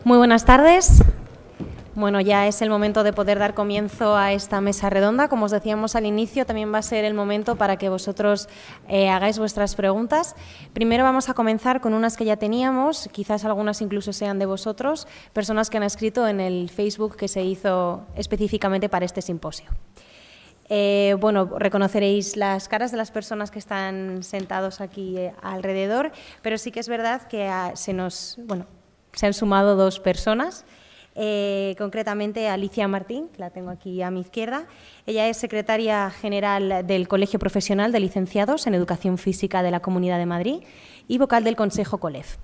Muy buenas tardes. Bueno, ya es el momento de poder dar comienzo a esta mesa redonda. Como os decíamos al inicio, también va a ser el momento para que vosotros hagáis vuestras preguntas. Primero vamos a comenzar con unas que ya teníamos, quizás algunas incluso sean de vosotros, personas que han escrito en el Facebook que se hizo específicamente para este simposio. Bueno, reconoceréis las caras de las personas que están sentados aquí alrededor, pero sí que es verdad que se han sumado dos personas. Concretamente Alicia Martín, que la tengo aquí a mi izquierda. Ella es secretaria general del Colegio Profesional de Licenciados en Educación Física de la Comunidad de Madrid y vocal del Consejo COLEF.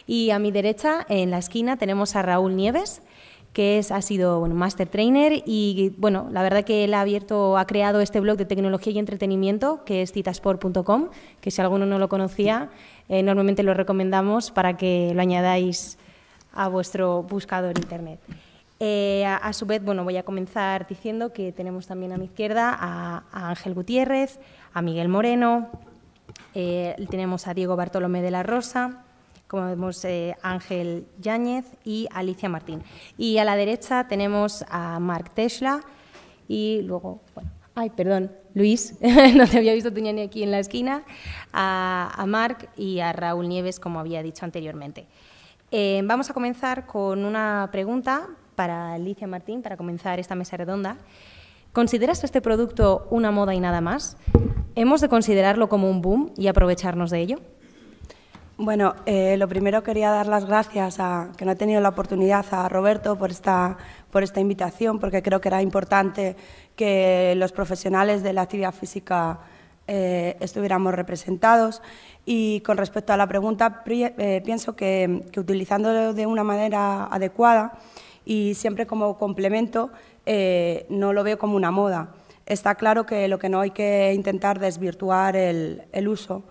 Y a mi derecha, en la esquina, tenemos a Raúl Nieves, que ha sido Master Trainer y, bueno, la verdad que él ha creado este blog de tecnología y entretenimiento, que es citasport.com, que si alguno no lo conocía, normalmente lo recomendamos para que lo añadáis a vuestro buscador internet. A su vez, bueno, voy a comenzar diciendo que tenemos también a mi izquierda a Ángel Gutiérrez, a Miguel Moreno, tenemos a Diego Bartolomé de la Rosa, como vemos Ángel Yáñez y Alicia Martín. Y a la derecha tenemos a Marc Tesla y luego, Luis, no te había visto tú ni aquí en la esquina, a Marc y a Raúl Nieves, como había dicho anteriormente. Vamos a comenzar con una pregunta para Alicia Martín, para comenzar esta mesa redonda. ¿Consideras este producto una moda y nada más? ¿Hemos de considerarlo como un boom y aprovecharnos de ello? Bueno, lo primero quería dar las gracias, que no he tenido la oportunidad, a Roberto por esta invitación, porque creo que era importante que los profesionales de la actividad física estuviéramos representados. Y con respecto a la pregunta, pienso que utilizándolo de una manera adecuada y siempre como complemento, no lo veo como una moda. Está claro que lo que no hay que intentar desvirtuar el uso.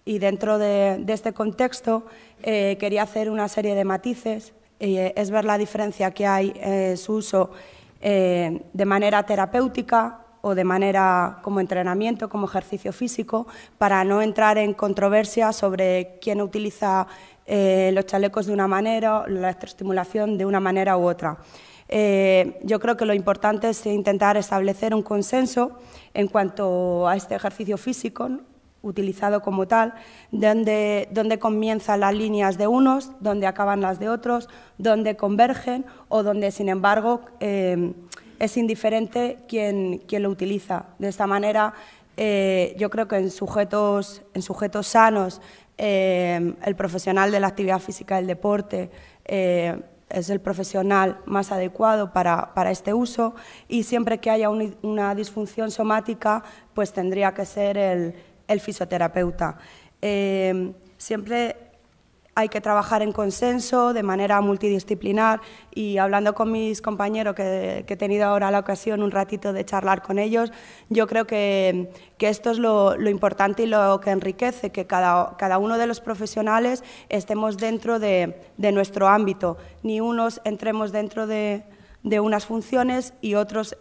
Y dentro de este contexto quería hacer una serie de matices. Es ver la diferencia que hay en su uso de manera terapéutica o de manera como entrenamiento, como ejercicio físico, para no entrar en controversia sobre quién utiliza los chalecos de una manera, la electroestimulación de una manera u otra. Yo creo que lo importante es intentar establecer un consenso en cuanto a este ejercicio físico, ¿no?, utilizado como tal, donde comienzan las líneas de unos, donde acaban las de otros, donde convergen o donde, sin embargo, es indiferente quién lo utiliza. De esta manera, yo creo que en sujetos sanos, el profesional de la actividad física del deporte es el profesional más adecuado para este uso, y siempre que haya una disfunción somática, pues tendría que ser el fisioterapeuta. Siempre hay que trabajar en consenso, de manera multidisciplinar, y hablando con mis compañeros, que he tenido ahora la ocasión un ratito de charlar con ellos, yo creo que esto es lo importante y lo que enriquece, que cada uno de los profesionales estemos dentro de nuestro ámbito, ni unos entremos dentro de unas funciones y otros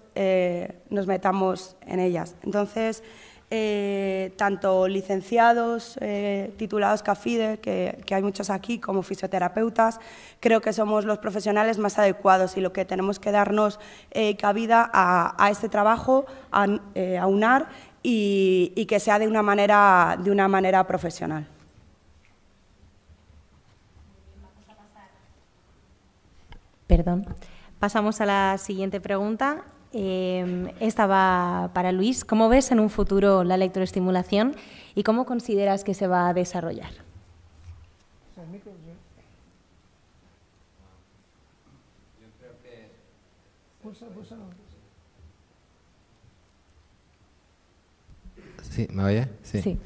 nos metamos en ellas. Entonces, tanto licenciados, titulados CAFIDE, que hay muchos aquí, como fisioterapeutas, creo que somos los profesionales más adecuados, y lo que tenemos que darnos cabida a este trabajo, aunar y que sea de una manera profesional. Perdón. Pasamos a la siguiente pregunta. Esta va para Luis. ¿Cómo ves en un futuro la electroestimulación y cómo consideras que se va a desarrollar? Sí, ¿me oye? Sí.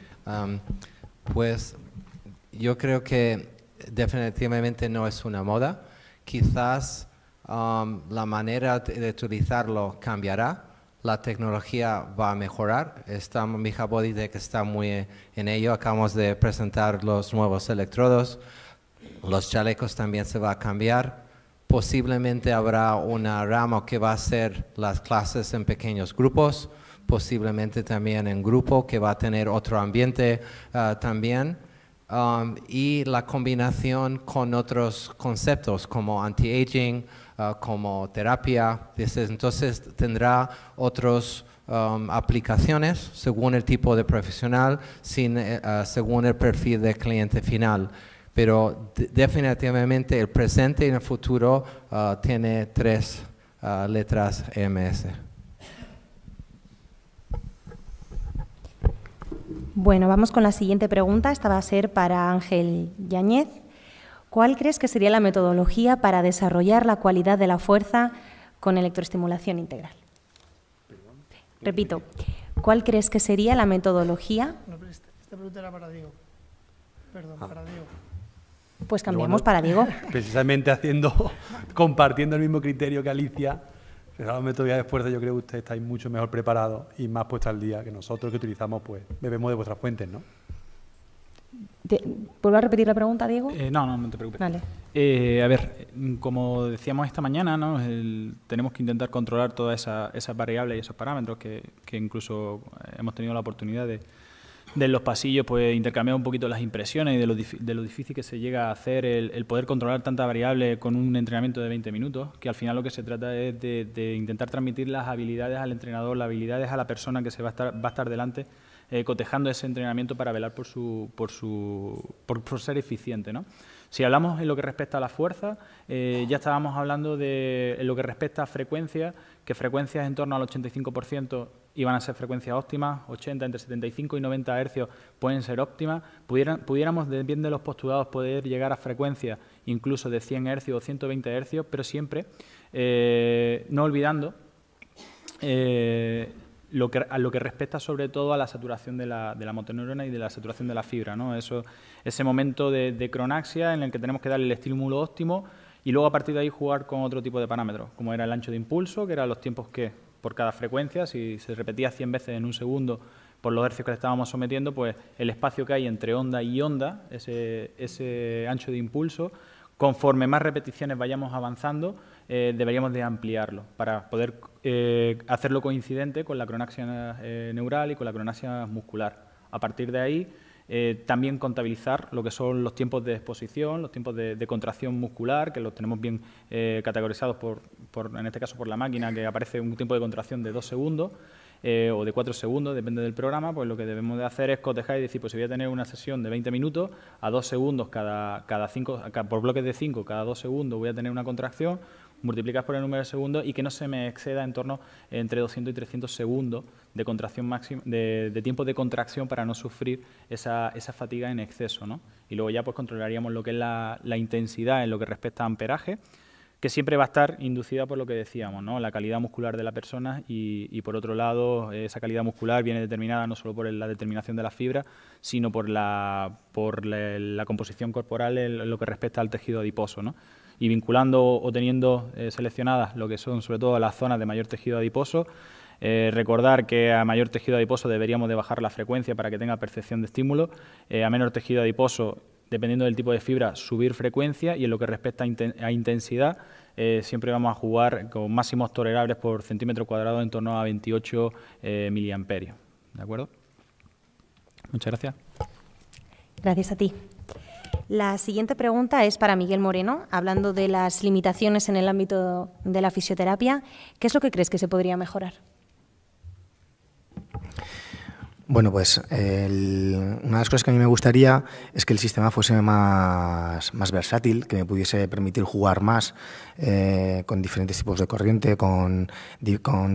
Pues yo creo que definitivamente no es una moda. Quizás la manera de utilizarlo cambiará, la tecnología va a mejorar. Mija Bodytech está muy en ello. Acabamos de presentar los nuevos electrodos. Los chalecos también se va a cambiar. Posiblemente habrá una rama que va a ser las clases en pequeños grupos, posiblemente también en grupo, que va a tener otro ambiente también. y la combinación con otros conceptos como anti-aging, como terapia. Entonces tendrá otras aplicaciones según el tipo de profesional, según el perfil del cliente final. Pero definitivamente el presente y el futuro tiene 3 letras EMS. Bueno, vamos con la siguiente pregunta. Esta va a ser para Ángel Yáñez. ¿Cuál crees que sería la metodología para desarrollar la cualidad de la fuerza con electroestimulación integral? Repito, ¿cuál crees que sería la metodología? No, pero esta pregunta era para Diego. Perdón, para Diego. Pues cambiamos para Diego. Precisamente compartiendo el mismo criterio que Alicia, la metodología de fuerza, yo creo que ustedes estáis mucho mejor preparados y más puestos al día que nosotros, que utilizamos, pues bebemos de vuestras fuentes, ¿no? ¿Vuelvo a repetir la pregunta, Diego? No te preocupes. Vale. A ver, como decíamos esta mañana, ¿no? Tenemos que intentar controlar todas esas variables y esos parámetros que incluso hemos tenido la oportunidad de en los pasillos, pues intercambiar un poquito las impresiones y de lo difícil que se llega a hacer el poder controlar tanta variable con un entrenamiento de 20 minutos, que al final lo que se trata es de intentar transmitir las habilidades al entrenador, las habilidades a la persona que va a estar delante, cotejando ese entrenamiento para velar por ser eficiente, ¿no? Si hablamos en lo que respecta a la fuerza, ya estábamos hablando en lo que respecta a frecuencia, que frecuencias en torno al 85% iban a ser frecuencias óptimas, 80, entre 75 y 90 hercios pueden ser óptimas. Pudiéramos, bien de los postulados, poder llegar a frecuencias incluso de 100 hercios o 120 hercios, pero siempre no olvidando lo que respecta sobre todo a la saturación de la motoneurona y de la saturación de la fibra, ¿no? Ese momento de cronaxia en el que tenemos que darle el estímulo óptimo y luego a partir de ahí jugar con otro tipo de parámetros, como era el ancho de impulso, que eran los tiempos que por cada frecuencia, si se repetía 100 veces en un segundo por los hercios que le estábamos sometiendo, pues el espacio que hay entre onda y onda, ese ancho de impulso, conforme más repeticiones vayamos avanzando, deberíamos de ampliarlo para poder hacerlo coincidente con la cronaxia neural y con la cronaxia muscular. A partir de ahí, también contabilizar lo que son los tiempos de exposición, los tiempos de contracción muscular, que los tenemos bien categorizados en este caso por la máquina, que aparece un tiempo de contracción de 2 segundos o de 4 segundos, depende del programa. Pues lo que debemos de hacer es cotejar y decir, pues si voy a tener una sesión de 20 minutos, a 2 segundos por bloques de 5, cada 2 segundos voy a tener una contracción, multiplicas por el número de segundos y que no se me exceda en torno entre 200 y 300 segundos de contracción máxima, de tiempo de contracción para no sufrir esa fatiga en exceso, ¿no? Y luego ya pues controlaríamos lo que es la intensidad en lo que respecta a amperaje, que siempre va a estar inducida por lo que decíamos, ¿no? La calidad muscular de la persona y por otro lado esa calidad muscular viene determinada no solo por la determinación de la fibra, sino por la composición corporal en lo que respecta al tejido adiposo, ¿no? Y vinculando o teniendo seleccionadas lo que son sobre todo las zonas de mayor tejido adiposo, recordar que a mayor tejido adiposo deberíamos de bajar la frecuencia para que tenga percepción de estímulo, a menor tejido adiposo, dependiendo del tipo de fibra, subir frecuencia, y en lo que respecta a intensidad, siempre vamos a jugar con máximos tolerables por centímetro cuadrado en torno a 28 miliamperios. ¿De acuerdo? Muchas gracias. Gracias a ti. La siguiente pregunta es para Miguel Moreno, hablando de las limitaciones en el ámbito de la fisioterapia. ¿Qué es lo que crees que se podría mejorar? Bueno, pues una de las cosas que a mí me gustaría es que el sistema fuese más versátil, que me pudiese permitir jugar más con diferentes tipos de corriente, con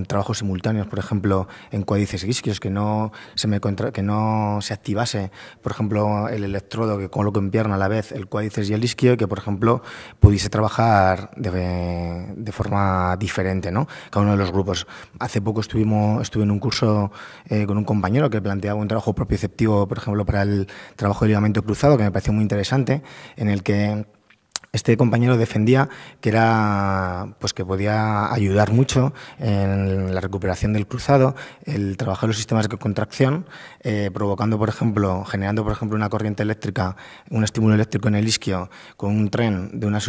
trabajos simultáneos, por ejemplo, en cuádriceps y isquios, que no se activase, por ejemplo, el electrodo que coloco en pierna a la vez el cuádriceps y el isquio, y que, por ejemplo, pudiese trabajar de forma diferente, ¿no? Cada uno de los grupos. Hace poco estuve en un curso con un compañero que planteaba un trabajo propioceptivo, por ejemplo, para el trabajo de ligamento cruzado, que me pareció muy interesante, en el que este compañero defendía que era, pues, que podía ayudar mucho en la recuperación del cruzado, el trabajar los sistemas de contracción, generando, por ejemplo, una corriente eléctrica, un estímulo eléctrico en el isquio, con un tren de una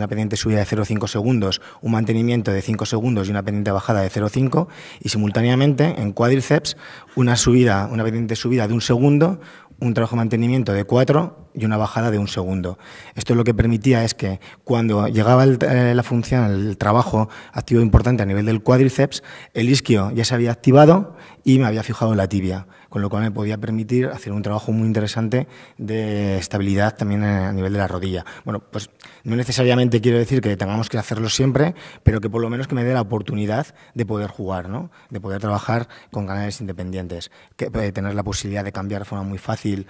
pendiente subida de 0,5 segundos, un mantenimiento de 5 segundos y una pendiente bajada de 0,5, y simultáneamente en cuádriceps una pendiente subida de 1 segundo, un trabajo de mantenimiento de 4 y una bajada de 1 segundo. Esto lo que permitía es que cuando llegaba la función, el trabajo activo importante a nivel del cuádriceps, el isquio ya se había activado y me había fijado la tibia, con lo cual me podía permitir hacer un trabajo muy interesante de estabilidad también a nivel de la rodilla. Bueno, pues no necesariamente quiero decir que tengamos que hacerlo siempre, pero que por lo menos que me dé la oportunidad de poder jugar, ¿no? De poder trabajar con canales independientes, tener la posibilidad de cambiar de forma muy fácil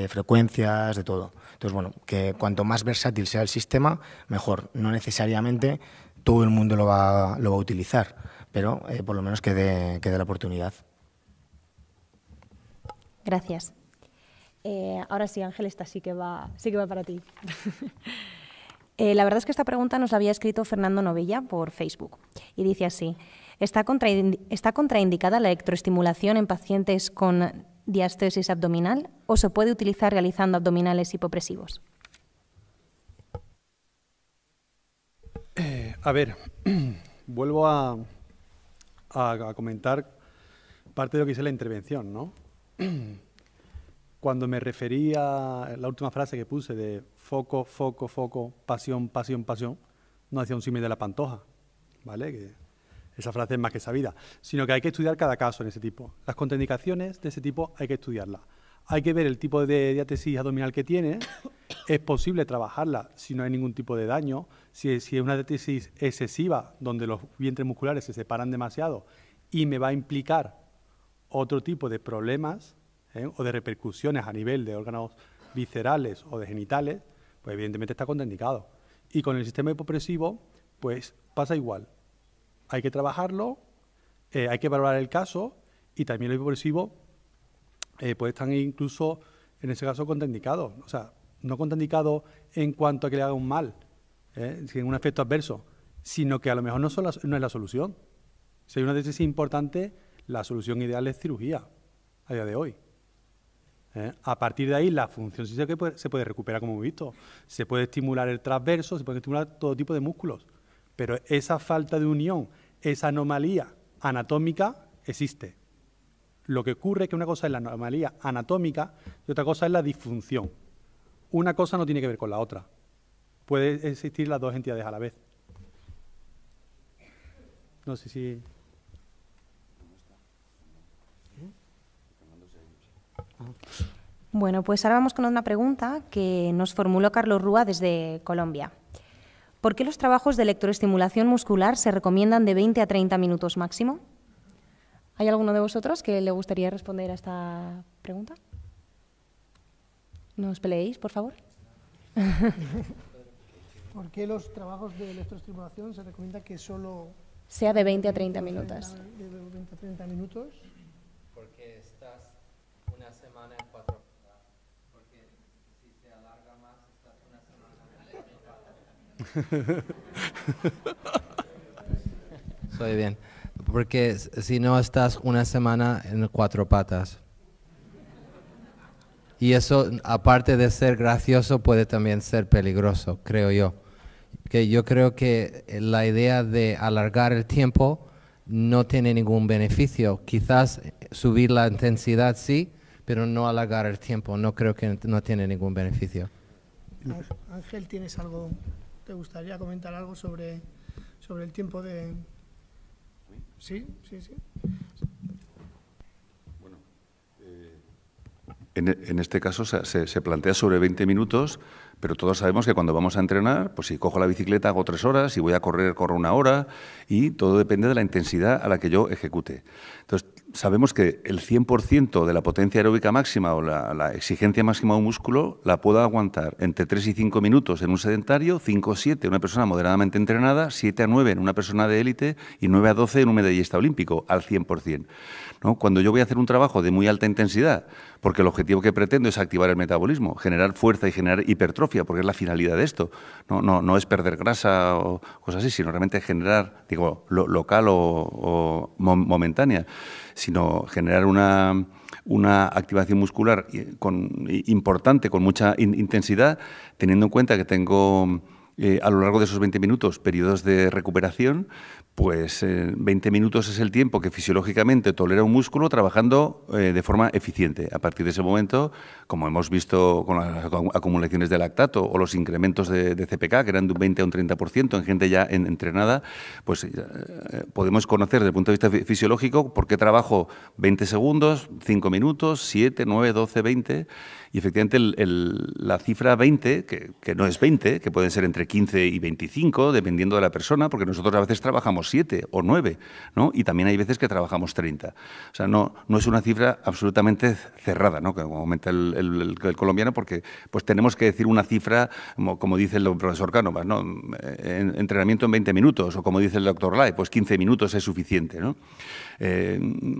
frecuencias, de todo. Entonces, bueno, que cuanto más versátil sea el sistema, mejor. No necesariamente todo el mundo lo va a utilizar, pero por lo menos que dé la oportunidad. Gracias. Ahora sí, Ángel, esta sí que va para ti. La verdad es que esta pregunta nos la había escrito Fernando Novella por Facebook y dice así: ¿Está contraindicada la electroestimulación en pacientes con diastesis abdominal o se puede utilizar realizando abdominales hipopresivos? A ver, vuelvo a comentar parte de lo que hice en la intervención, ¿no? Cuando me refería a la última frase que puse de foco, foco, foco, pasión, pasión, pasión, no hacía un símil de la Pantoja, ¿vale? Que esa frase es más que sabida, sino que hay que estudiar cada caso en ese tipo. Las contraindicaciones de ese tipo hay que estudiarlas. Hay que ver el tipo de diatesis abdominal que tiene, es posible trabajarla si no hay ningún tipo de daño, si es una diatesis excesiva, donde los vientres musculares se separan demasiado y me va a implicar otro tipo de problemas o de repercusiones a nivel de órganos viscerales o de genitales, pues evidentemente está contraindicado. Y con el sistema hipopresivo, pues pasa igual. Hay que trabajarlo, hay que valorar el caso y también el hipopresivo puede estar incluso, en ese caso, contraindicado. O sea, no contraindicado en cuanto a que le haga un mal, sin un efecto adverso, sino que a lo mejor no es la solución. Si hay una diatesis importante, la solución ideal es cirugía a día de hoy. A partir de ahí, la función sí se puede recuperar, como hemos visto. Se puede estimular el transverso, se puede estimular todo tipo de músculos. Pero esa falta de unión, esa anomalía anatómica existe. Lo que ocurre es que una cosa es la anomalía anatómica y otra cosa es la disfunción. Una cosa no tiene que ver con la otra. Puede existir las dos entidades a la vez. No sé si... Bueno, pues ahora vamos con una pregunta que nos formuló Carlos Rúa desde Colombia. ¿Por qué los trabajos de electroestimulación muscular se recomiendan de 20 a 30 minutos máximo? ¿Hay alguno de vosotros que le gustaría responder a esta pregunta? No os peleéis, por favor. ¿Por qué los trabajos de electroestimulación se recomienda que solo sea de 20 a 30 minutos? De 20 a 30 minutos. Porque estás una semana en 4 patas. Porque si se alarga más, estás una semana en 4 patas. Soy bien. Porque si no, estás una semana en 4 patas. Y eso, aparte de ser gracioso, puede también ser peligroso, creo yo. Que yo creo que la idea de alargar el tiempo no tiene ningún beneficio. Quizás subir la intensidad sí, pero no alargar el tiempo. No creo que no tiene ningún beneficio. Ángel, ¿tienes algo? ¿Te gustaría comentar algo sobre el tiempo de...? Sí. Bueno, en este caso se plantea sobre 20 minutos, pero todos sabemos que cuando vamos a entrenar, pues si cojo la bicicleta hago 3 horas, si voy a correr, corro 1 hora, y todo depende de la intensidad a la que yo ejecute. Entonces, sabemos que el 100% de la potencia aeróbica máxima o la exigencia máxima de un músculo la puedo aguantar entre 3 y 5 minutos en un sedentario, 5 o 7 en una persona moderadamente entrenada, 7 a 9 en una persona de élite y 9 a 12 en un medallista olímpico, al 100%. ¿No? Cuando yo voy a hacer un trabajo de muy alta intensidad, porque el objetivo que pretendo es activar el metabolismo, generar fuerza y generar hipertrofia, porque es la finalidad de esto. No es perder grasa o cosas así, sino realmente generar, digo, local o momentánea, sino generar una activación muscular importante, con mucha intensidad, teniendo en cuenta que tengo a lo largo de esos 20 minutos, periodos de recuperación, pues 20 minutos es el tiempo que fisiológicamente tolera un músculo trabajando de forma eficiente. A partir de ese momento, como hemos visto con las acumulaciones de lactato o los incrementos de CPK, que eran de un 20 a un 30% en gente ya entrenada, pues podemos conocer desde el punto de vista fisiológico por qué trabajo 20 segundos, 5 minutos, 7, 9, 12, 20... Y efectivamente la cifra 20, que no es 20, que pueden ser entre 15 y 25, dependiendo de la persona, porque nosotros a veces trabajamos 7 o 9, ¿no? Y también hay veces que trabajamos 30. O sea, no es una cifra absolutamente cerrada, ¿no? Como comenta el colombiano, porque pues tenemos que decir una cifra, como dice el profesor Cánovas, ¿no? Entrenamiento en 20 minutos, o como dice el doctor Lai, pues 15 minutos es suficiente, ¿no?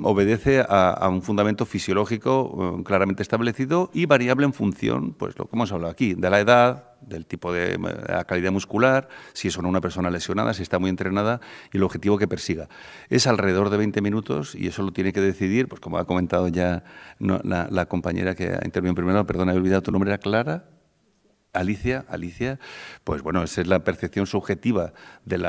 Obedece a un fundamento fisiológico claramente establecido y variable en función, pues lo que hemos hablado aquí, de la edad, del tipo de la calidad muscular, si es o no una persona lesionada, si está muy entrenada y el objetivo que persiga. Es alrededor de 20 minutos y eso lo tiene que decidir, pues como ha comentado ya la compañera que ha intervenido primero, perdona, he olvidado tu nombre, ¿era Clara? Alicia, pues bueno, esa es la percepción subjetiva del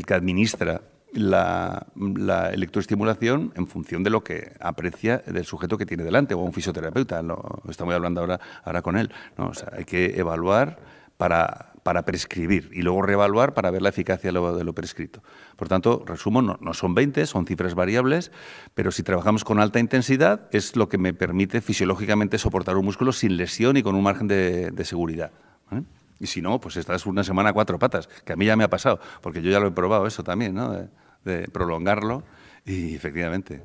que administra la electroestimulación en función de lo que aprecia del sujeto que tiene delante, o un fisioterapeuta, estamos hablando ahora con él, ¿no? O sea, hay que evaluar para prescribir y luego reevaluar para ver la eficacia de lo prescrito. Por tanto, resumo, no son 20, son cifras variables, pero si trabajamos con alta intensidad es lo que me permite fisiológicamente soportar un músculo sin lesión y con un margen de seguridad, ¿eh? Y si no, pues estás una semana a 4 patas, que a mí ya me ha pasado, porque yo ya lo he probado eso también, ¿no? De prolongarlo y efectivamente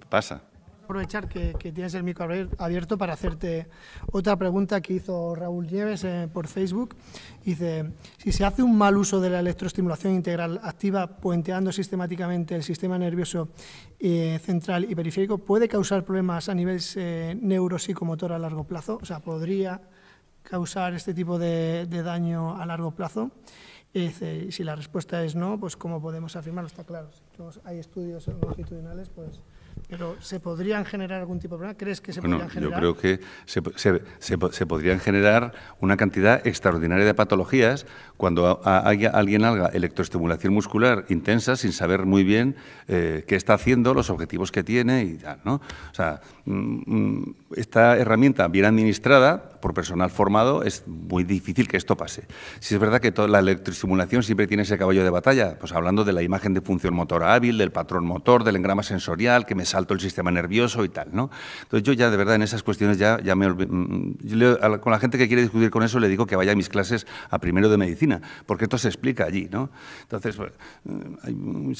pasa. Aprovechar que tienes el micro abierto para hacerte otra pregunta que hizo Raúl Nieves por Facebook. Dice, si se hace un mal uso de la electroestimulación integral activa puenteando sistemáticamente el sistema nervioso central y periférico, ¿puede causar problemas a nivel neuropsicomotor a largo plazo? O sea, ¿podría causar este tipo de daño a largo plazo? Y si la respuesta es no, pues ¿cómo podemos afirmarlo? Está claro. Si hay estudios longitudinales, pues... Pero ¿se podrían generar algún tipo de problema? ¿Crees que se podrían generar? Yo creo que se podrían generar una cantidad extraordinaria de patologías cuando alguien haga electroestimulación muscular intensa sin saber muy bien qué está haciendo, los objetivos que tiene y tal, ¿no? O sea, esta herramienta bien administrada por personal formado es muy difícil que esto pase. Si es verdad que toda la electroestimulación siempre tiene ese caballo de batalla, pues hablando de la imagen de función motora hábil, del patrón motor, del engrama sensorial, que me salto el sistema nervioso y tal, ¿no? Entonces yo ya de verdad en esas cuestiones ya me olvido. Con la gente que quiere discutir con eso le digo que vaya a mis clases a primero de medicina, porque esto se explica allí, ¿no? Entonces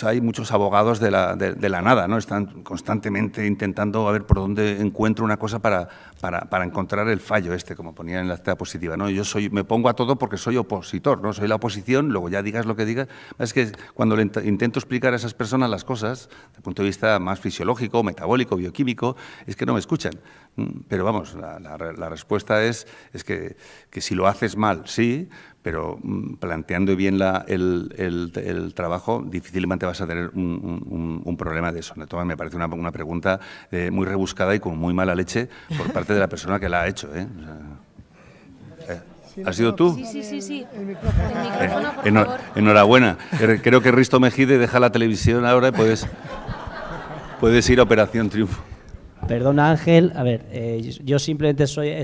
hay muchos abogados de la nada, ¿no? Están constantemente intentando a ver por dónde encuentro una cosa para encontrar el fallo como ponía en la acta positiva, ¿no? Yo me pongo a todo porque soy opositor, ¿no? Soy la oposición, luego ya digas lo que digas. Es que cuando le intento explicar a esas personas las cosas, desde el punto de vista más fisiológico, metabólico, bioquímico, es que no me escuchan. Pero vamos, la respuesta es que si lo haces mal, sí, pero planteando bien el trabajo, difícilmente vas a tener un problema de eso. Entonces, me parece una pregunta muy rebuscada y con muy mala leche por parte de la persona que la ha hecho, ¿eh? O sea, ¿has sido tú? Sí. El micrófono, por favor. Enhorabuena. Creo que Risto Mejide deja la televisión ahora y puedes ir a Operación Triunfo. Perdona, Ángel. A ver, yo simplemente he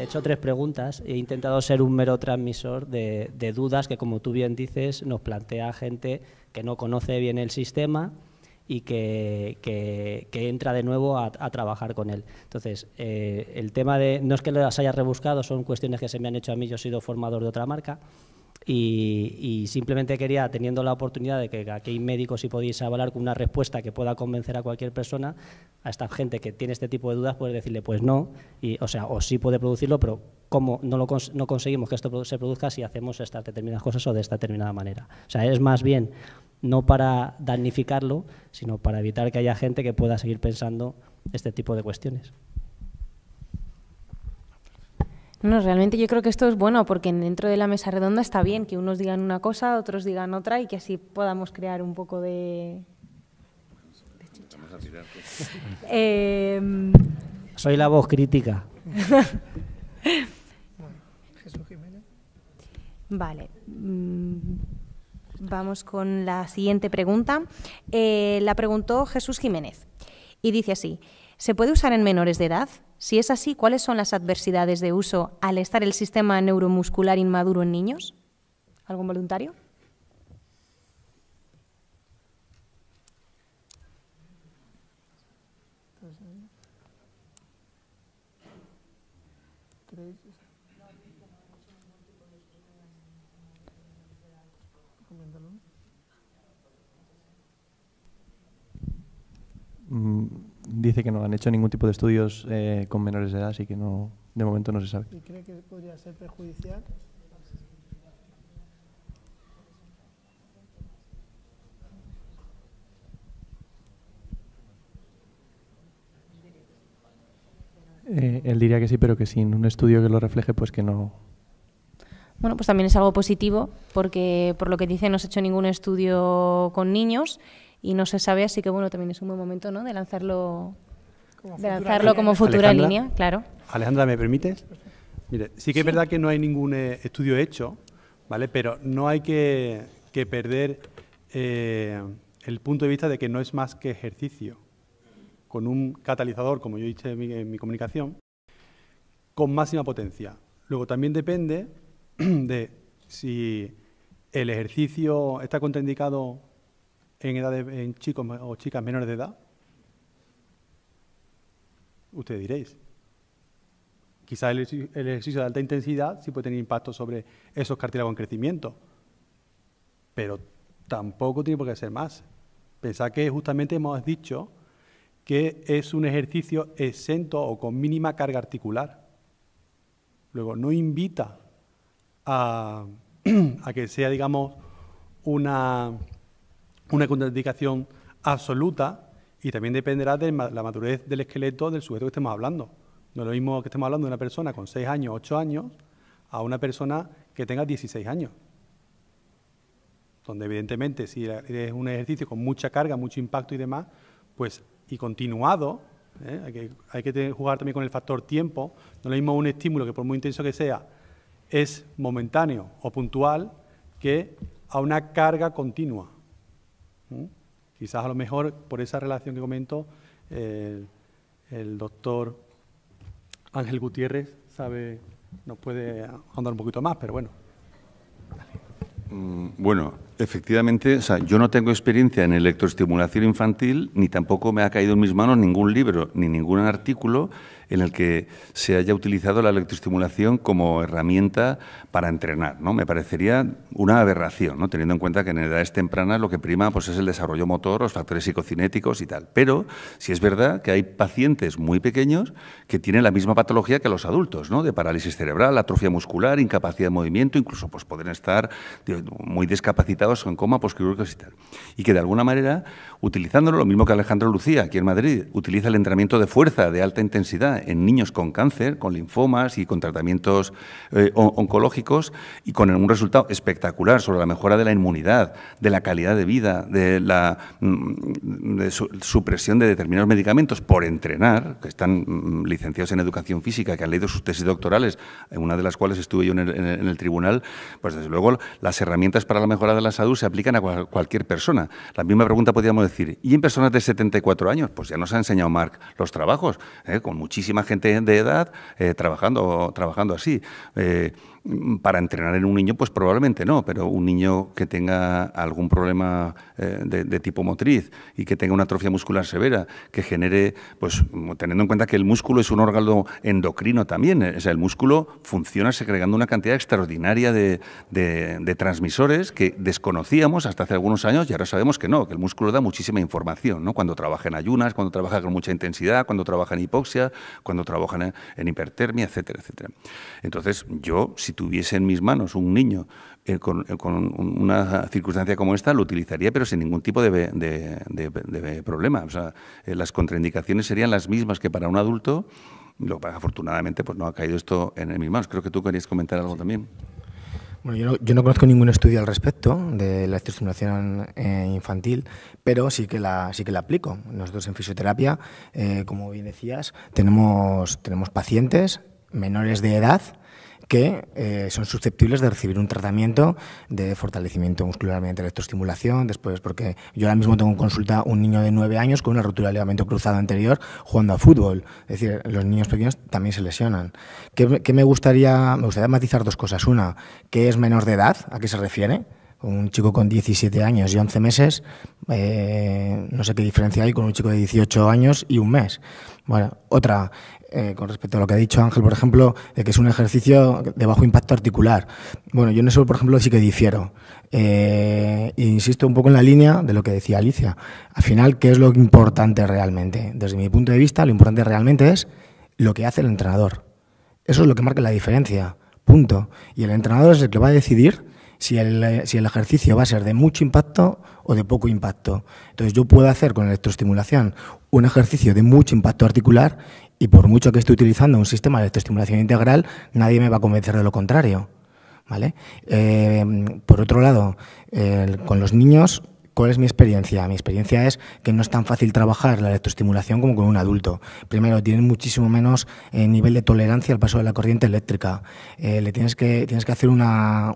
hecho 3 preguntas. He intentado ser un mero transmisor de dudas que, como tú bien dices, nos plantea gente que no conoce bien el sistema y que entra de nuevo a trabajar con él. Entonces, el tema no es que las haya rebuscado, son cuestiones que se me han hecho a mí. Yo he sido formador de otra marca. Y simplemente quería, teniendo la oportunidad de que aquí hay médicos y podéis hablar con una respuesta que pueda convencer a cualquier persona, a esta gente que tiene este tipo de dudas, puedes decirle pues no, o sí puede producirlo, pero ¿cómo no conseguimos que esto se produzca si hacemos estas determinadas cosas o de esta determinada manera? O sea, es más bien no para damnificarlo, sino para evitar que haya gente que pueda seguir pensando este tipo de cuestiones. No, realmente yo creo que esto es bueno porque dentro de la mesa redonda está bien que unos digan una cosa, otros digan otra y que así podamos crear un poco de Soy la voz crítica. Vale. Vamos con la siguiente pregunta. La preguntó Jesús Jiménez y dice así: ¿se puede usar en menores de edad? Si es así, ¿cuáles son las adversidades de uso al estar el sistema neuromuscular inmaduro en niños? ¿Algún voluntario? Dice que no han hecho ningún tipo de estudios con menores de edad, así que no, de momento no se sabe. ¿Y cree que podría ser perjudicial? Él diría que sí, pero que sin un estudio que lo refleje, pues que no. Bueno, pues también es algo positivo, porque por lo que dice no se ha hecho ningún estudio con niños y no se sabe, así que bueno, también es un buen momento, ¿no?, de lanzarlo como futura línea, claro. Alejandra, ¿me permites? Mire, sí que es verdad que no hay ningún estudio hecho, ¿vale? Pero no hay que perder el punto de vista de que no es más que ejercicio, con un catalizador, como yo he dicho en mi comunicación, con máxima potencia. Luego también depende de si el ejercicio está contraindicado en chicos o chicas menores de edad. Ustedes diréis. Quizás el ejercicio de alta intensidad sí puede tener impacto sobre esos cartílagos en crecimiento, pero tampoco tiene por qué ser más. Pensad que justamente hemos dicho que es un ejercicio exento o con mínima carga articular. Luego, no invita a que sea, digamos, una contraindicación absoluta, y también dependerá de la madurez del esqueleto del sujeto que estemos hablando. No es lo mismo que estemos hablando de una persona con 6 años, 8 años, a una persona que tenga 16 años. Donde evidentemente si es un ejercicio con mucha carga, mucho impacto y demás, pues y continuado, hay que jugar también con el factor tiempo. No es lo mismo un estímulo que por muy intenso que sea es momentáneo o puntual que a una carga continua. Quizás a lo mejor por esa relación que comento el doctor Ángel Gutiérrez nos puede ahondar un poquito más, pero bueno. Bueno, efectivamente, o sea, yo no tengo experiencia en electroestimulación infantil, ni tampoco me ha caído en mis manos ningún libro ni ningún artículo en el que se haya utilizado la electroestimulación como herramienta para entrenar, ¿no? Me parecería una aberración, ¿no?, teniendo en cuenta que en edades tempranas lo que prima pues, es el desarrollo motor, los factores psicocinéticos y tal. Pero sí es verdad que hay pacientes muy pequeños que tienen la misma patología que los adultos, ¿no?, de parálisis cerebral, atrofia muscular, incapacidad de movimiento, incluso pues, pueden estar muy discapacitados en coma posquirúrgicos y tal. Y que de alguna manera, utilizándolo, lo mismo que Alejandro Lucía, aquí en Madrid, utiliza el entrenamiento de fuerza de alta intensidad en niños con cáncer, con linfomas y con tratamientos oncológicos, y con un resultado espectacular sobre la mejora de la inmunidad, de la calidad de vida, de la supresión de determinados medicamentos por entrenar, que están licenciados en educación física, que han leído sus tesis doctorales, en una de las cuales estuve yo en el tribunal, pues desde luego las herramientas para la mejora de la salud se aplican a cualquier persona. La misma pregunta podríamos decir, ¿y en personas de 74 años? Pues ya nos ha enseñado Marc los trabajos, con muchísima gente de edad trabajando así. Para entrenar en un niño, pues probablemente no, pero un niño que tenga algún problema de tipo motriz y que tenga una atrofia muscular severa, que genere, pues teniendo en cuenta que el músculo es un órgano endocrino también, o sea, el músculo funciona segregando una cantidad extraordinaria de transmisores que desconocíamos hasta hace algunos años y ahora sabemos que no, que el músculo da muchísima información, ¿no?, cuando trabaja en ayunas, cuando trabaja con mucha intensidad, cuando trabaja en hipoxia, cuando trabaja en hipertermia, etcétera, etcétera. Entonces, yo, si tuviese en mis manos un niño con una circunstancia como esta, lo utilizaría, pero sin ningún tipo de problema. O sea, las contraindicaciones serían las mismas que para un adulto. Afortunadamente, pues no ha caído esto en mis manos. Creo que tú querías comentar algo también. Bueno, yo no conozco ningún estudio al respecto de la electroestimulación infantil, pero sí que la aplico. Nosotros en fisioterapia, como bien decías, tenemos pacientes menores de edad que son susceptibles de recibir un tratamiento de fortalecimiento muscular mediante electroestimulación. Después, porque yo ahora mismo tengo en consulta un niño de 9 años con una ruptura del ligamento cruzado anterior jugando a fútbol. Es decir, los niños pequeños también se lesionan. ¿Qué me gustaría matizar dos cosas? Una, ¿qué es menor de edad? ¿A qué se refiere? Un chico con 17 años y 11 meses, no sé qué diferencia hay con un chico de 18 años y un mes. Bueno, otra, con respecto a lo que ha dicho Ángel, por ejemplo, de que es un ejercicio de bajo impacto articular. Bueno, yo en eso, por ejemplo, sí que difiero. Insisto un poco en la línea de lo que decía Alicia. Al final, ¿qué es lo importante realmente? Desde mi punto de vista, lo importante realmente es lo que hace el entrenador. Eso es lo que marca la diferencia. Punto. Y el entrenador es el que va a decidir si el ejercicio va a ser de mucho impacto o de poco impacto. Entonces yo puedo hacer con electroestimulación un ejercicio de mucho impacto articular y por mucho que esté utilizando un sistema de electroestimulación integral, nadie me va a convencer de lo contrario, ¿vale? Por otro lado, con los niños, ¿cuál es mi experiencia? Mi experiencia es que no es tan fácil trabajar la electroestimulación como con un adulto. Primero, tienen muchísimo menos nivel de tolerancia al paso de la corriente eléctrica. Tienes que hacer una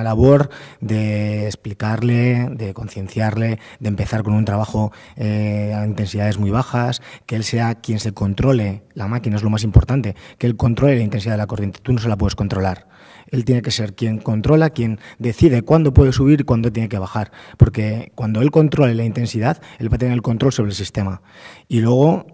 labor de explicarle, de concienciarle, de empezar con un trabajo a intensidades muy bajas, que él sea quien se controle. La máquina es lo más importante, que él controle la intensidad de la corriente. Tú no se la puedes controlar. Él tiene que ser quien controla, quien decide cuándo puede subir y cuándo tiene que bajar. Porque cuando él controle la intensidad, él va a tener el control sobre el sistema. Y luego,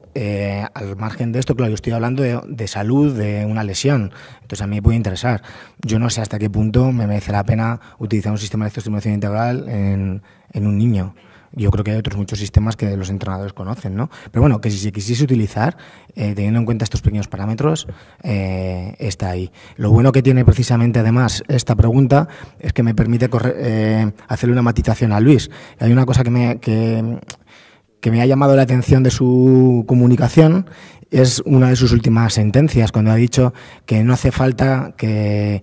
al margen de esto, claro, yo estoy hablando de salud, de una lesión. Entonces a mí me puede interesar. Yo no sé hasta qué punto me merece la pena utilizar un sistema de electroestimulación integral en un niño. Yo creo que hay otros muchos sistemas que los entrenadores conocen, ¿no? Pero bueno, que si se quisiese utilizar, teniendo en cuenta estos pequeños parámetros, está ahí. Lo bueno que tiene precisamente además esta pregunta es que me permite hacerle una matización a Luis. Hay una cosa que me ha llamado la atención de su comunicación, es una de sus últimas sentencias, cuando ha dicho que no hace falta que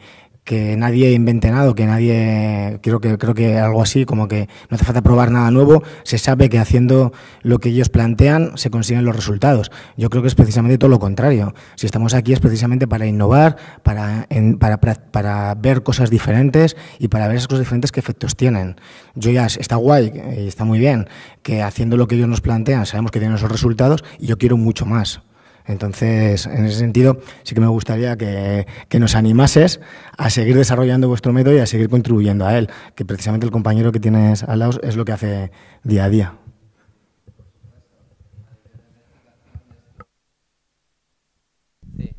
nadie invente nada, que nadie, creo que algo así, como que no hace falta probar nada nuevo, se sabe que haciendo lo que ellos plantean se consiguen los resultados. Yo creo que es precisamente todo lo contrario. Si estamos aquí es precisamente para innovar, para ver cosas diferentes y para ver esas cosas diferentes qué efectos tienen. Está guay y está muy bien que haciendo lo que ellos nos plantean sabemos que tienen esos resultados y yo quiero mucho más. Entonces, en ese sentido, sí que me gustaría que nos animases a seguir desarrollando vuestro método y a seguir contribuyendo a él, que precisamente el compañero que tienes al lado es lo que hace día a día. Sí.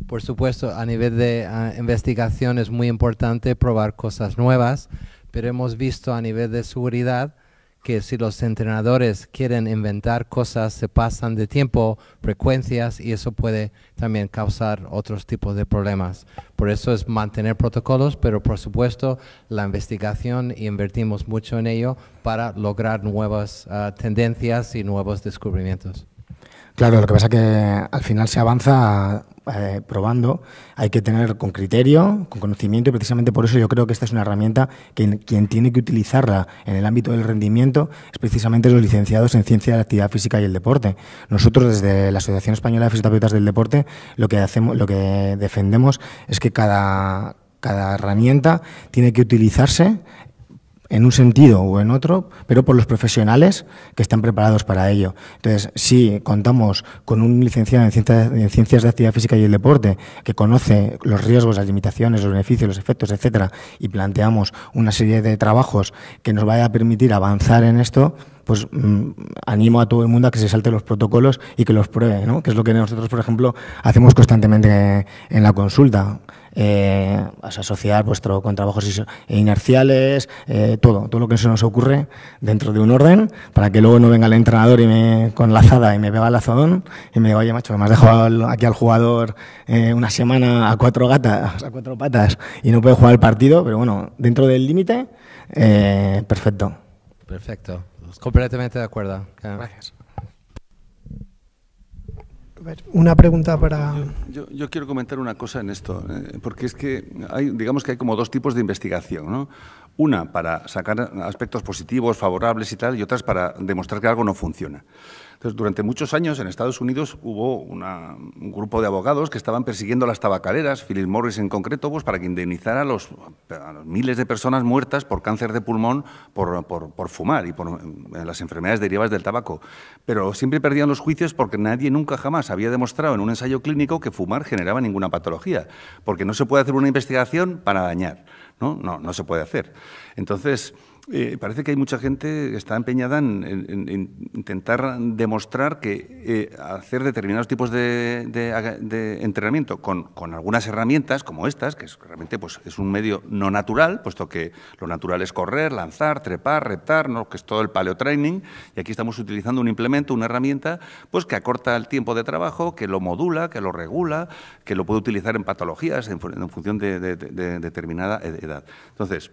Por supuesto, a nivel de investigación es muy importante probar cosas nuevas, pero hemos visto a nivel de seguridad que si los entrenadores quieren inventar cosas, se pasan de tiempo, frecuencias, y eso puede también causar otros tipos de problemas. Por eso es mantener protocolos, pero por supuesto la investigación, y invertimos mucho en ello para lograr nuevas tendencias y nuevos descubrimientos. Claro, lo que pasa es que al final se avanza probando, hay que tener con criterio, con conocimiento, y precisamente por eso yo creo que esta es una herramienta que quien tiene que utilizarla en el ámbito del rendimiento es precisamente los licenciados en Ciencia de la Actividad Física y el Deporte. Nosotros desde la Asociación Española de Fisioterapeutas del Deporte lo que defendemos es que cada herramienta tiene que utilizarse en un sentido o en otro, pero por los profesionales que están preparados para ello. Entonces, si contamos con un licenciado en Ciencias de Actividad Física y el Deporte que conoce los riesgos, las limitaciones, los beneficios, los efectos, etcétera, y planteamos una serie de trabajos que nos vaya a permitir avanzar en esto, pues animo a todo el mundo a que se salte los protocolos y que los pruebe, ¿no? Que es lo que nosotros, por ejemplo, hacemos constantemente en la consulta. Asociar con trabajos inerciales, todo lo que se nos ocurre dentro de un orden, para que luego no venga el entrenador con la azada y me pega el azadón y me diga, oye macho, me has dejado aquí al jugador una semana a cuatro patas y no puede jugar el partido, pero bueno, dentro del límite, perfecto. Perfecto, completamente de acuerdo. Gracias. Una pregunta para... Yo quiero comentar una cosa en esto, porque es que digamos que hay como dos tipos de investigación, ¿no? Una para sacar aspectos positivos, favorables y tal, y otras para demostrar que algo no funciona. Entonces, durante muchos años en Estados Unidos hubo un grupo de abogados que estaban persiguiendo las tabacaleras, Philip Morris en concreto, pues para que indemnizara a los miles de personas muertas por cáncer de pulmón por fumar y por las enfermedades derivadas del tabaco. Pero siempre perdían los juicios porque nadie nunca jamás había demostrado en un ensayo clínico que fumar generaba ninguna patología, porque no se puede hacer una investigación para dañar, no se puede hacer. Entonces, parece que hay mucha gente que está empeñada en intentar demostrar que hacer determinados tipos de entrenamiento con algunas herramientas como estas, que realmente pues, es un medio no natural, puesto que lo natural es correr, lanzar, trepar, reptar, ¿no? Que es todo el paleotraining, y aquí estamos utilizando un implemento, una herramienta pues, que acorta el tiempo de trabajo, que lo modula, que lo regula, que lo puede utilizar en patologías en función de determinada edad. Entonces,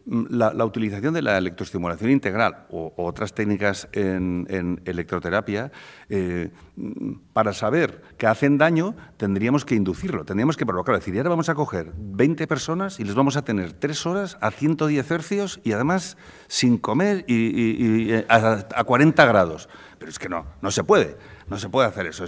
la utilización de la electroestimulación integral o otras técnicas en electroterapia, para saber que hacen daño, tendríamos que inducirlo, tendríamos que provocarlo. Es decir, ahora vamos a coger 20 personas y les vamos a tener 3 horas a 110 hercios y además sin comer y a 40 grados. Pero es que no se puede. No se puede hacer eso.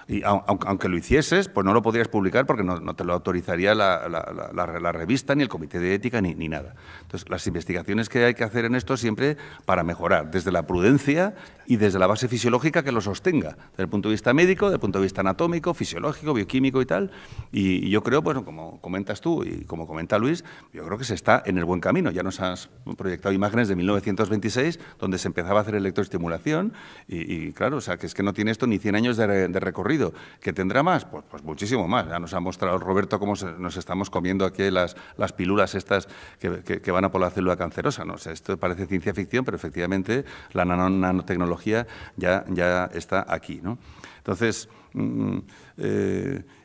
Y aunque lo hicieses, pues no lo podrías publicar porque no te lo autorizaría la revista, ni el comité de ética, ni nada. Entonces, las investigaciones que hay que hacer en esto siempre para mejorar, desde la prudencia y desde la base fisiológica que lo sostenga, desde el punto de vista médico, desde el punto de vista anatómico, fisiológico, bioquímico y tal. Y yo creo, bueno, como comentas tú y como comenta Luis, yo creo que se está en el buen camino. Ya nos has proyectado imágenes de 1926, donde se empezaba a hacer electroestimulación y claro, o sea, que es que no tiene esto ni 100 años de recorrido. ¿Que tendrá más? Pues muchísimo más. Ya nos ha mostrado Roberto cómo nos estamos comiendo aquí las pilulas estas que van a por la célula cancerosa, ¿no? O sea, esto parece ciencia ficción, pero efectivamente la nanotecnología ya está aquí, ¿no? Entonces,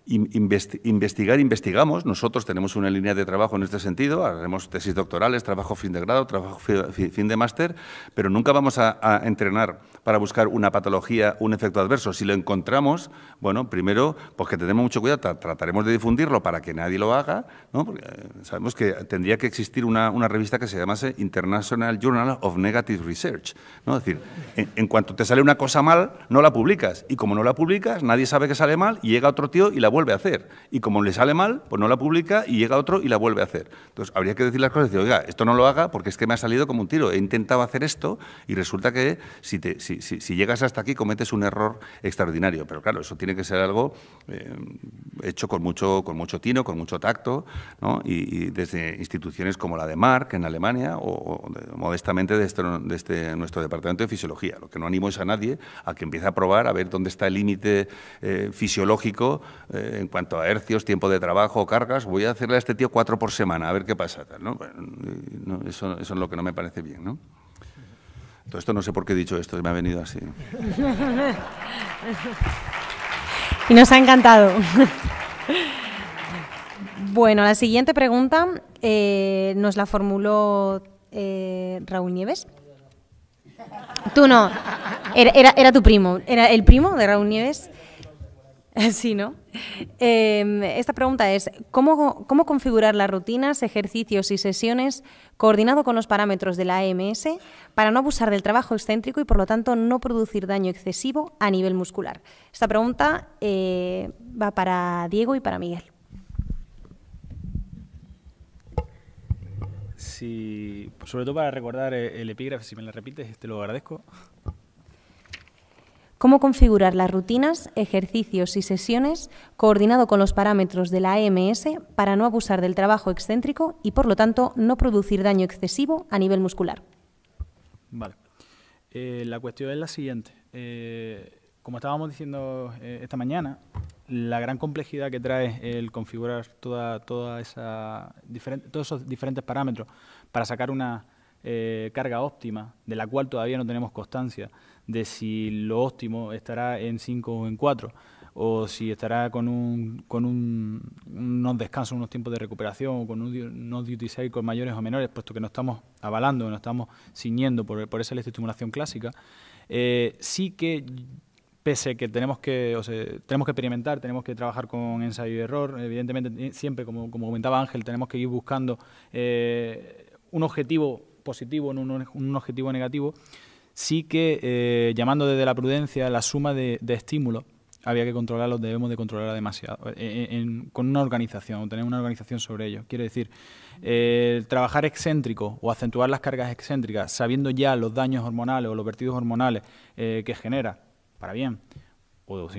investigamos. Nosotros tenemos una línea de trabajo en este sentido, haremos tesis doctorales, trabajo fin de grado, trabajo fin de máster, pero nunca vamos a entrenar para buscar una patología, un efecto adverso. Si lo encontramos, bueno, primero, pues que tenemos mucho cuidado, trataremos de difundirlo para que nadie lo haga, ¿no? Porque sabemos que tendría que existir una revista que se llamase International Journal of Negative Research, ¿no? Es decir, en cuanto te sale una cosa mal, no la publicas, y como no la publicas, nadie sabe que sale mal, y llega otro tío y la vuelve a hacer. Y como le sale mal, pues no la publica y llega otro y la vuelve a hacer. Entonces, habría que decir las cosas y decir, oiga, esto no lo haga porque es que me ha salido como un tiro. He intentado hacer esto y resulta que si llegas hasta aquí cometes un error extraordinario. Pero claro, eso tiene que ser algo hecho con mucho tino, con mucho tacto, ¿no? Y desde instituciones como la de Mark en Alemania o modestamente desde nuestro departamento de fisiología. Lo que no animo es a nadie a que empiece a probar a ver dónde está el límite fisiológico en cuanto a hercios, tiempo de trabajo, cargas. Voy a hacerle a este tío 4 por semana, a ver qué pasa, ¿no? Bueno, eso es lo que no me parece bien, ¿no? Todo esto no sé por qué he dicho esto, me ha venido así. Y nos ha encantado. Bueno, la siguiente pregunta nos la formuló Raúl Nieves. Tú no, era tu primo, era el primo de Raúl Nieves. Sí, ¿no? Esta pregunta es, ¿cómo configurar las rutinas, ejercicios y sesiones coordinado con los parámetros de la AMS para no abusar del trabajo excéntrico y, por lo tanto, no producir daño excesivo a nivel muscular? Esta pregunta va para Diego y para Miguel. Sí, sobre todo para recordar el epígrafe, si me lo repites, te lo agradezco. ¿Cómo configurar las rutinas, ejercicios y sesiones coordinado con los parámetros de la AMS para no abusar del trabajo excéntrico y, por lo tanto, no producir daño excesivo a nivel muscular? Vale. La cuestión es la siguiente. Como estábamos diciendo esta mañana, la gran complejidad que trae el configurar todos esos diferentes parámetros para sacar una carga óptima, de la cual todavía no tenemos constancia de si lo óptimo estará en 5 o en 4, o si estará con unos descansos, unos tiempos de recuperación, o con unos duty cycles mayores o menores, puesto que nos estamos avalando, nos estamos ciñendo por esa electroestimulación clásica. Sí que, pese a que tenemos que experimentar, tenemos que trabajar con ensayo y error, evidentemente siempre, como comentaba Ángel, tenemos que ir buscando un objetivo positivo en un objetivo negativo. sí que, llamando desde la prudencia, la suma de estímulos había que controlarlos, debemos de controlarla demasiado, con una organización, tener una organización sobre ello. Quiere decir, trabajar excéntrico o acentuar las cargas excéntricas, sabiendo ya los daños hormonales o los vertidos hormonales que genera, para bien, o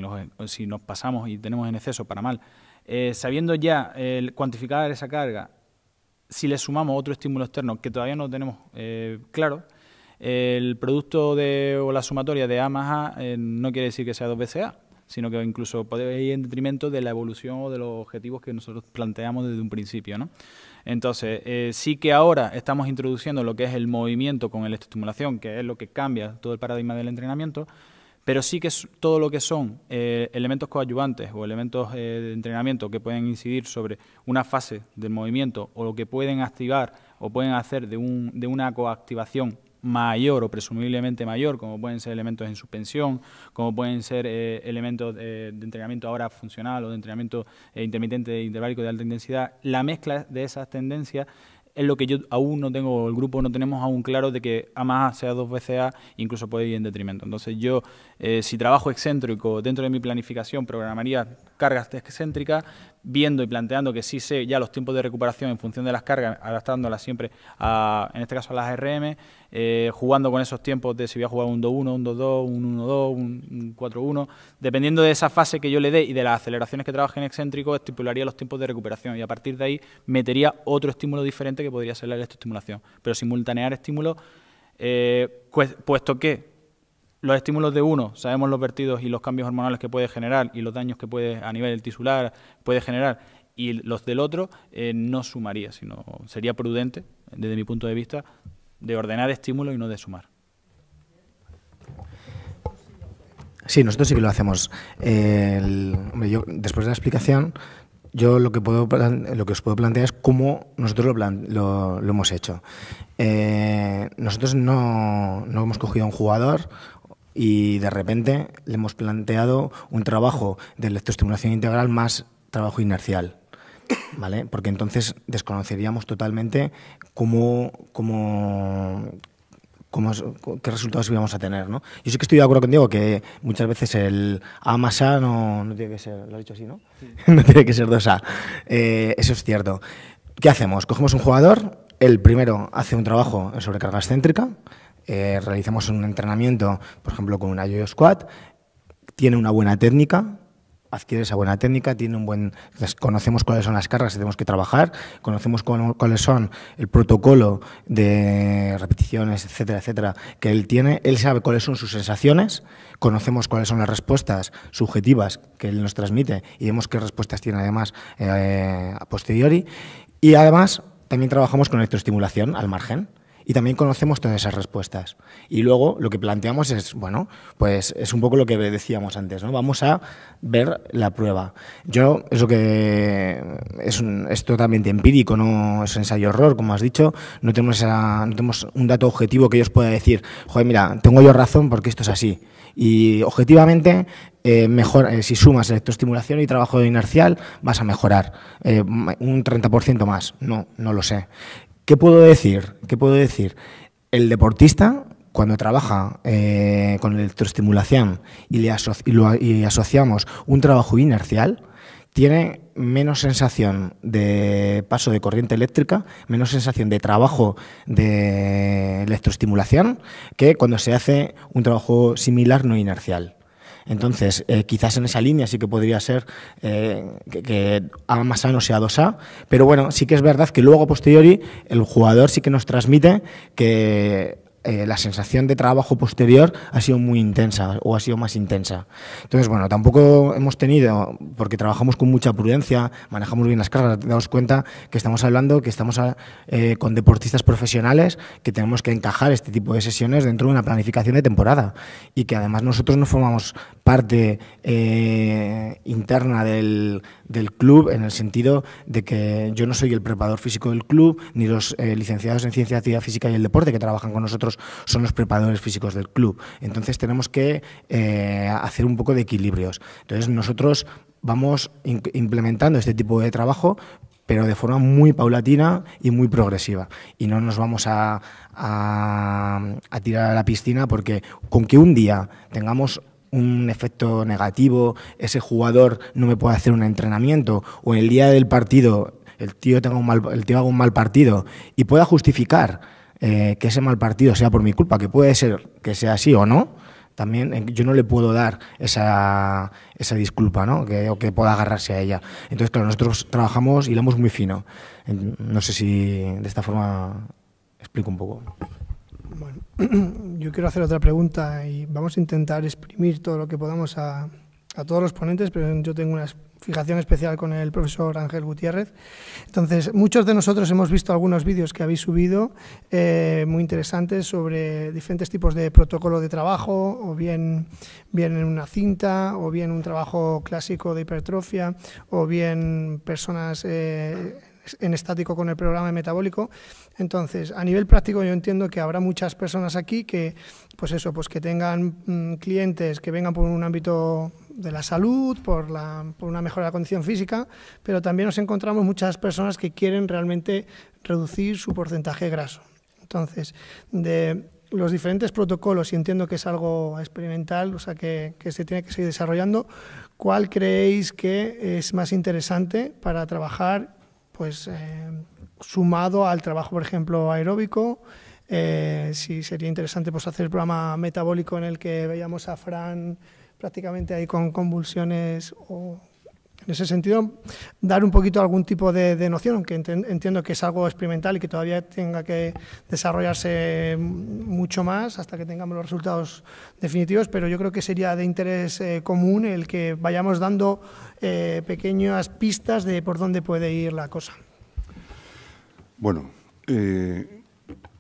si nos pasamos y tenemos en exceso, para mal, sabiendo ya cuantificar esa carga, si le sumamos otro estímulo externo que todavía no tenemos claro, el producto o la sumatoria de A más A no quiere decir que sea 2 veces A, sino que incluso puede ir en detrimento de la evolución o de los objetivos que nosotros planteamos desde un principio, ¿no? Entonces, sí que ahora estamos introduciendo lo que es el movimiento con electroestimulación, que es lo que cambia todo el paradigma del entrenamiento, pero sí que todo lo que son elementos coadyuvantes o elementos de entrenamiento que pueden incidir sobre una fase del movimiento o lo que pueden activar o pueden hacer de una coactivación mayor o presumiblemente mayor, como pueden ser elementos en suspensión, como pueden ser elementos de entrenamiento ahora funcional o de entrenamiento intermitente interválico de alta intensidad. La mezcla de esas tendencias es lo que yo aún no tengo, el grupo no tenemos aún claro de que A más A sea 2 veces A, incluso puede ir en detrimento. Entonces yo, si trabajo excéntrico dentro de mi planificación, programaría cargas excéntricas, viendo y planteando que sí sé ya los tiempos de recuperación en función de las cargas, adaptándolas siempre en este caso a las RM, jugando con esos tiempos de si voy a jugar un 2-1, un 2-2, un 1-2, un 4-1, dependiendo de esa fase que yo le dé y de las aceleraciones que trabaje en excéntrico, estipularía los tiempos de recuperación y a partir de ahí metería otro estímulo diferente que podría ser la electroestimulación, pero simultanear estímulos, puesto que los estímulos de uno, sabemos los vertidos y los cambios hormonales que puede generar y los daños que puede a nivel tisular puede generar, y los del otro no sumaría, sino sería prudente, desde mi punto de vista, de ordenar estímulos y no de sumar. Sí, nosotros sí que lo hacemos. Yo, después de la explicación, yo lo que os puedo plantear es cómo nosotros lo hemos hecho. Nosotros no hemos cogido a un jugador y de repente le hemos planteado un trabajo de electroestimulación integral más trabajo inercial, ¿vale? Porque entonces desconoceríamos totalmente qué resultados íbamos a tener, ¿no? Yo sí que estoy de acuerdo contigo que muchas veces el A más A no tiene que ser, lo has dicho así, ¿no? Sí. No tiene que ser 2A. Eso es cierto. ¿Qué hacemos? Cogemos un jugador, el primero hace un trabajo en sobrecarga excéntrica, realizamos un entrenamiento, por ejemplo, con una yo-yo squat, tiene una buena técnica, adquiere esa buena técnica, conocemos cuáles son las cargas que tenemos que trabajar, conocemos cuáles son el protocolo de repeticiones, etcétera, etcétera, que él tiene, él sabe cuáles son sus sensaciones, conocemos cuáles son las respuestas subjetivas que él nos transmite y vemos qué respuestas tiene además a posteriori, y además también trabajamos con electroestimulación al margen. Y también conocemos todas esas respuestas. Y luego lo que planteamos es, bueno, pues es un poco lo que decíamos antes, ¿no? Vamos a ver la prueba. Eso que es totalmente empírico, no es ensayo-error, como has dicho. No tenemos un dato objetivo que ellos puedan decir, joder, mira, tengo yo razón porque esto es así. Y objetivamente, si sumas electroestimulación y trabajo inercial, vas a mejorar un 30% más. No lo sé. ¿Qué puedo decir? El deportista, cuando trabaja con electroestimulación y asociamos un trabajo inercial, tiene menos sensación de paso de corriente eléctrica, menos sensación de trabajo de electroestimulación que cuando se hace un trabajo similar no inercial. Entonces, quizás en esa línea sí que podría ser que A más A no sea 2A, pero bueno, sí que es verdad que luego a posteriori el jugador sí que nos transmite que la sensación de trabajo posterior ha sido muy intensa o ha sido más intensa. Entonces, bueno, tampoco hemos tenido, porque trabajamos con mucha prudencia, manejamos bien las cargas, daos cuenta que estamos hablando, que estamos con deportistas profesionales, que tenemos que encajar este tipo de sesiones dentro de una planificación de temporada y que además nosotros no formamos parte interna del club, en el sentido de que yo no soy el preparador físico del club, ni los licenciados en Ciencia de Actividad Física y el Deporte que trabajan con nosotros son los preparadores físicos del club. Entonces tenemos que hacer un poco de equilibrios. Entonces nosotros vamos implementando este tipo de trabajo pero de forma muy paulatina y muy progresiva. Y no nos vamos a tirar a la piscina, porque con que un día tengamos un efecto negativo, ese jugador no me puede hacer un entrenamiento, o en el día del partido el tío haga un mal partido y pueda justificar que ese mal partido sea por mi culpa, que puede ser que sea así o no, también yo no le puedo dar esa disculpa, ¿no? O que pueda agarrarse a ella. Entonces, claro, nosotros trabajamos y hilamos muy fino. No sé si de esta forma explico un poco. Bueno, yo quiero hacer otra pregunta y vamos a intentar exprimir todo lo que podamos a todos los ponentes, pero yo tengo una fijación especial con el profesor Ángel Gutiérrez. Entonces, muchos de nosotros hemos visto algunos vídeos que habéis subido muy interesantes sobre diferentes tipos de protocolo de trabajo, o bien en una cinta, o bien un trabajo clásico de hipertrofia, o bien personas en estático con el programa metabólico. Entonces, a nivel práctico, yo entiendo que habrá muchas personas aquí que, pues eso, pues que tengan clientes que vengan por un ámbito de la salud, por una mejora de la condición física, pero también nos encontramos muchas personas que quieren realmente reducir su porcentaje graso. Entonces, de los diferentes protocolos, y entiendo que es algo experimental, o sea, que se tiene que seguir desarrollando, ¿cuál creéis que es más interesante para trabajar, pues, sumado al trabajo, por ejemplo, aeróbico? Si sería interesante, pues, hacer el programa metabólico en el que veíamos a Fran prácticamente ahí con convulsiones, o en ese sentido dar un poquito algún tipo de noción, aunque entiendo que es algo experimental y que todavía tenga que desarrollarse mucho más hasta que tengamos los resultados definitivos, pero yo creo que sería de interés común el que vayamos dando pequeñas pistas de por dónde puede ir la cosa. Bueno,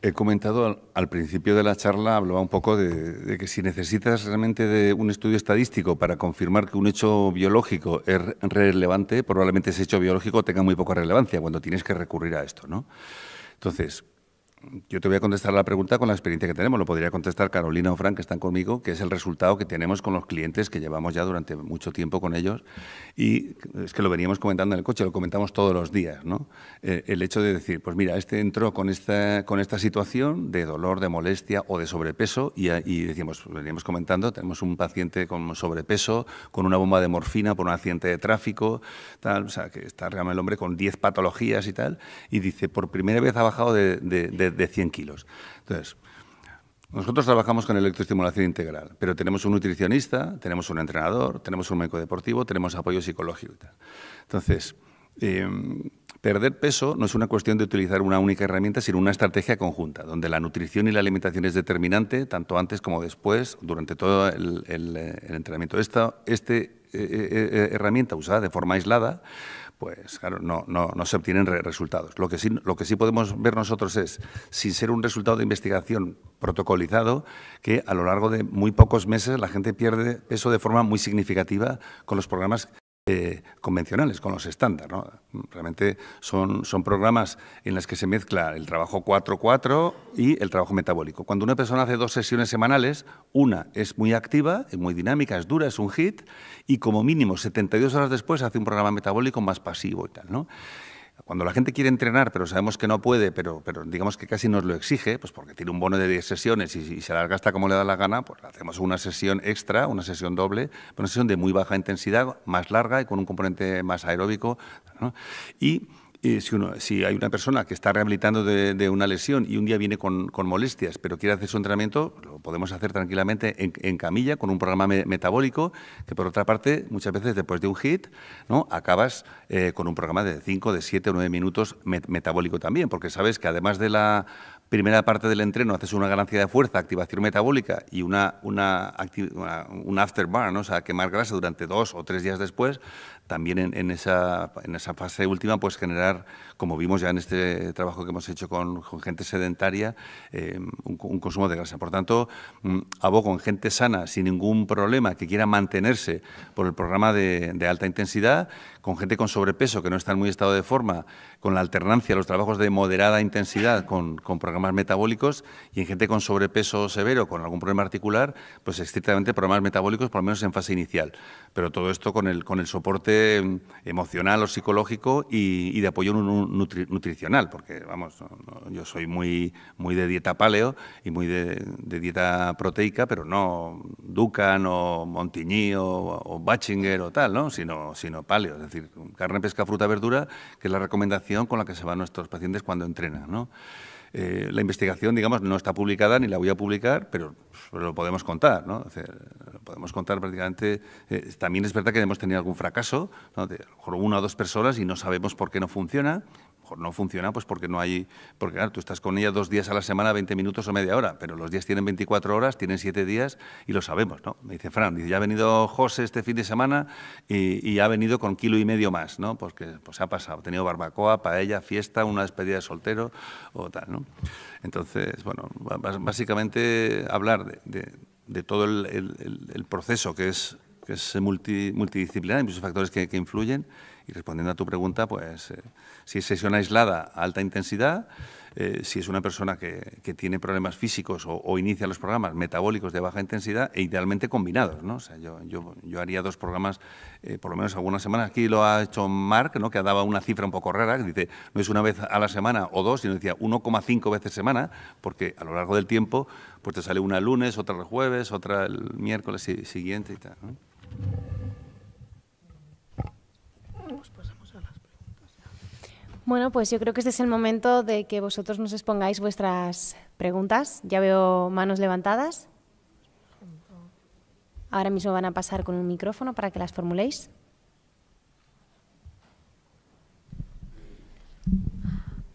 he comentado al principio de la charla, hablaba un poco de que si necesitas realmente de un estudio estadístico para confirmar que un hecho biológico es relevante, probablemente ese hecho biológico tenga muy poca relevancia cuando tienes que recurrir a esto, ¿no? Entonces, yo te voy a contestar la pregunta con la experiencia que tenemos. Lo podría contestar Carolina o Fran, que están conmigo, que es el resultado que tenemos con los clientes que llevamos ya durante mucho tiempo con ellos. Y es que lo veníamos comentando en el coche, lo comentamos todos los días, ¿no? El hecho de decir, pues mira, este entró con esta situación de dolor, de molestia o de sobrepeso, y decíamos, lo veníamos comentando, tenemos un paciente con sobrepeso, con una bomba de morfina por un accidente de tráfico, tal, o sea, que está realmente el hombre con 10 patologías y tal, y dice, por primera vez ha bajado de 100 kilos. Entonces, nosotros trabajamos con electroestimulación integral, pero tenemos un nutricionista, tenemos un entrenador, tenemos un médico deportivo, tenemos apoyo psicológico y tal. Entonces, perder peso no es una cuestión de utilizar una única herramienta, sino una estrategia conjunta, donde la nutrición y la alimentación es determinante, tanto antes como después, durante todo el entrenamiento. Esta herramienta usada de forma aislada, pues claro, no se obtienen resultados. Lo que sí podemos ver nosotros es, sin ser un resultado de investigación protocolizado, que a lo largo de muy pocos meses la gente pierde peso de forma muy significativa con los programas convencionales, con los estándar, ¿no? Realmente son programas en los que se mezcla el trabajo 4-4 y el trabajo metabólico. Cuando una persona hace 2 sesiones semanales, una es muy activa, es muy dinámica, es dura, es un hit, y como mínimo 72 horas después hace un programa metabólico más pasivo y tal, ¿no? Cuando la gente quiere entrenar, pero sabemos que no puede, pero digamos que casi nos lo exige, pues porque tiene un bono de 10 sesiones y se alarga hasta como le da la gana, pues hacemos una sesión extra, una sesión doble, una sesión de muy baja intensidad, más larga y con un componente más aeróbico, ¿no? Y si hay una persona que está rehabilitando de una lesión y un día viene con molestias, pero quiere hacer su entrenamiento, lo podemos hacer tranquilamente en camilla, con un programa metabólico, que por otra parte, muchas veces después de un hit, ¿no?, acabas con un programa de 5, de 7 o 9 minutos metabólico también, porque sabes que además de la primera parte del entreno haces una ganancia de fuerza, activación metabólica y un afterburn, ¿no?, o sea, quemar grasa durante 2 o 3 días después. También en esa fase última, pues generar, como vimos ya en este trabajo que hemos hecho con gente sedentaria, un consumo de grasa. Por tanto, abogo en gente sana, sin ningún problema, que quiera mantenerse por el programa de alta intensidad, con gente con sobrepeso que no está en muy estado de forma, con la alternancia, los trabajos de moderada intensidad con programas programas metabólicos, y en gente con sobrepeso severo, con algún problema articular, pues estrictamente programas metabólicos, por lo menos en fase inicial. Pero todo esto con el soporte emocional o psicológico y de apoyo nutricional, porque, vamos, yo soy muy de dieta paleo y muy de dieta proteica, pero no Dukan o Montigny o Bachinger o tal, ¿no? sino paleo, es decir, carne, pesca, fruta, verdura, que es la recomendación con la que se van nuestros pacientes cuando entrenan, ¿no? La investigación, digamos, no está publicada ni la voy a publicar, pero lo podemos contar, ¿no? O sea, lo podemos contar prácticamente. También es verdad que hemos tenido algún fracaso, ¿no? De a lo mejor 1 o 2 personas y no sabemos por qué no funciona. A lo mejor no funciona pues porque no hay... Porque claro, tú estás con ella 2 días a la semana, 20 minutos o media hora, pero los días tienen 24 horas, tienen 7 días y lo sabemos, ¿no? Me dice Fran, dice, ya ha venido José este fin de semana y ha venido con 1,5 kilos más, ¿no? Porque pues ha pasado, ha tenido barbacoa, paella, fiesta, una despedida de soltero o tal, ¿no? Entonces, bueno, básicamente hablar de todo el proceso que es multidisciplinar, hay muchos factores que influyen, y respondiendo a tu pregunta, pues si es sesión aislada a alta intensidad, si es una persona que tiene problemas físicos o inicia los programas metabólicos de baja intensidad, e idealmente combinados, ¿no? O sea, yo haría 2 programas, por lo menos algunas semanas. Aquí lo ha hecho Marc, ¿no? Que daba una cifra un poco rara, que dice, no es una vez a la semana o 2, sino decía 1,5 veces semana, porque a lo largo del tiempo pues te sale una el lunes, otra el jueves, otra el miércoles siguiente y tal, ¿no? Bueno, pues yo creo que este es el momento de que vosotros nos expongáis vuestras preguntas. Ya veo manos levantadas. Ahora mismo van a pasar con un micrófono para que las formuléis.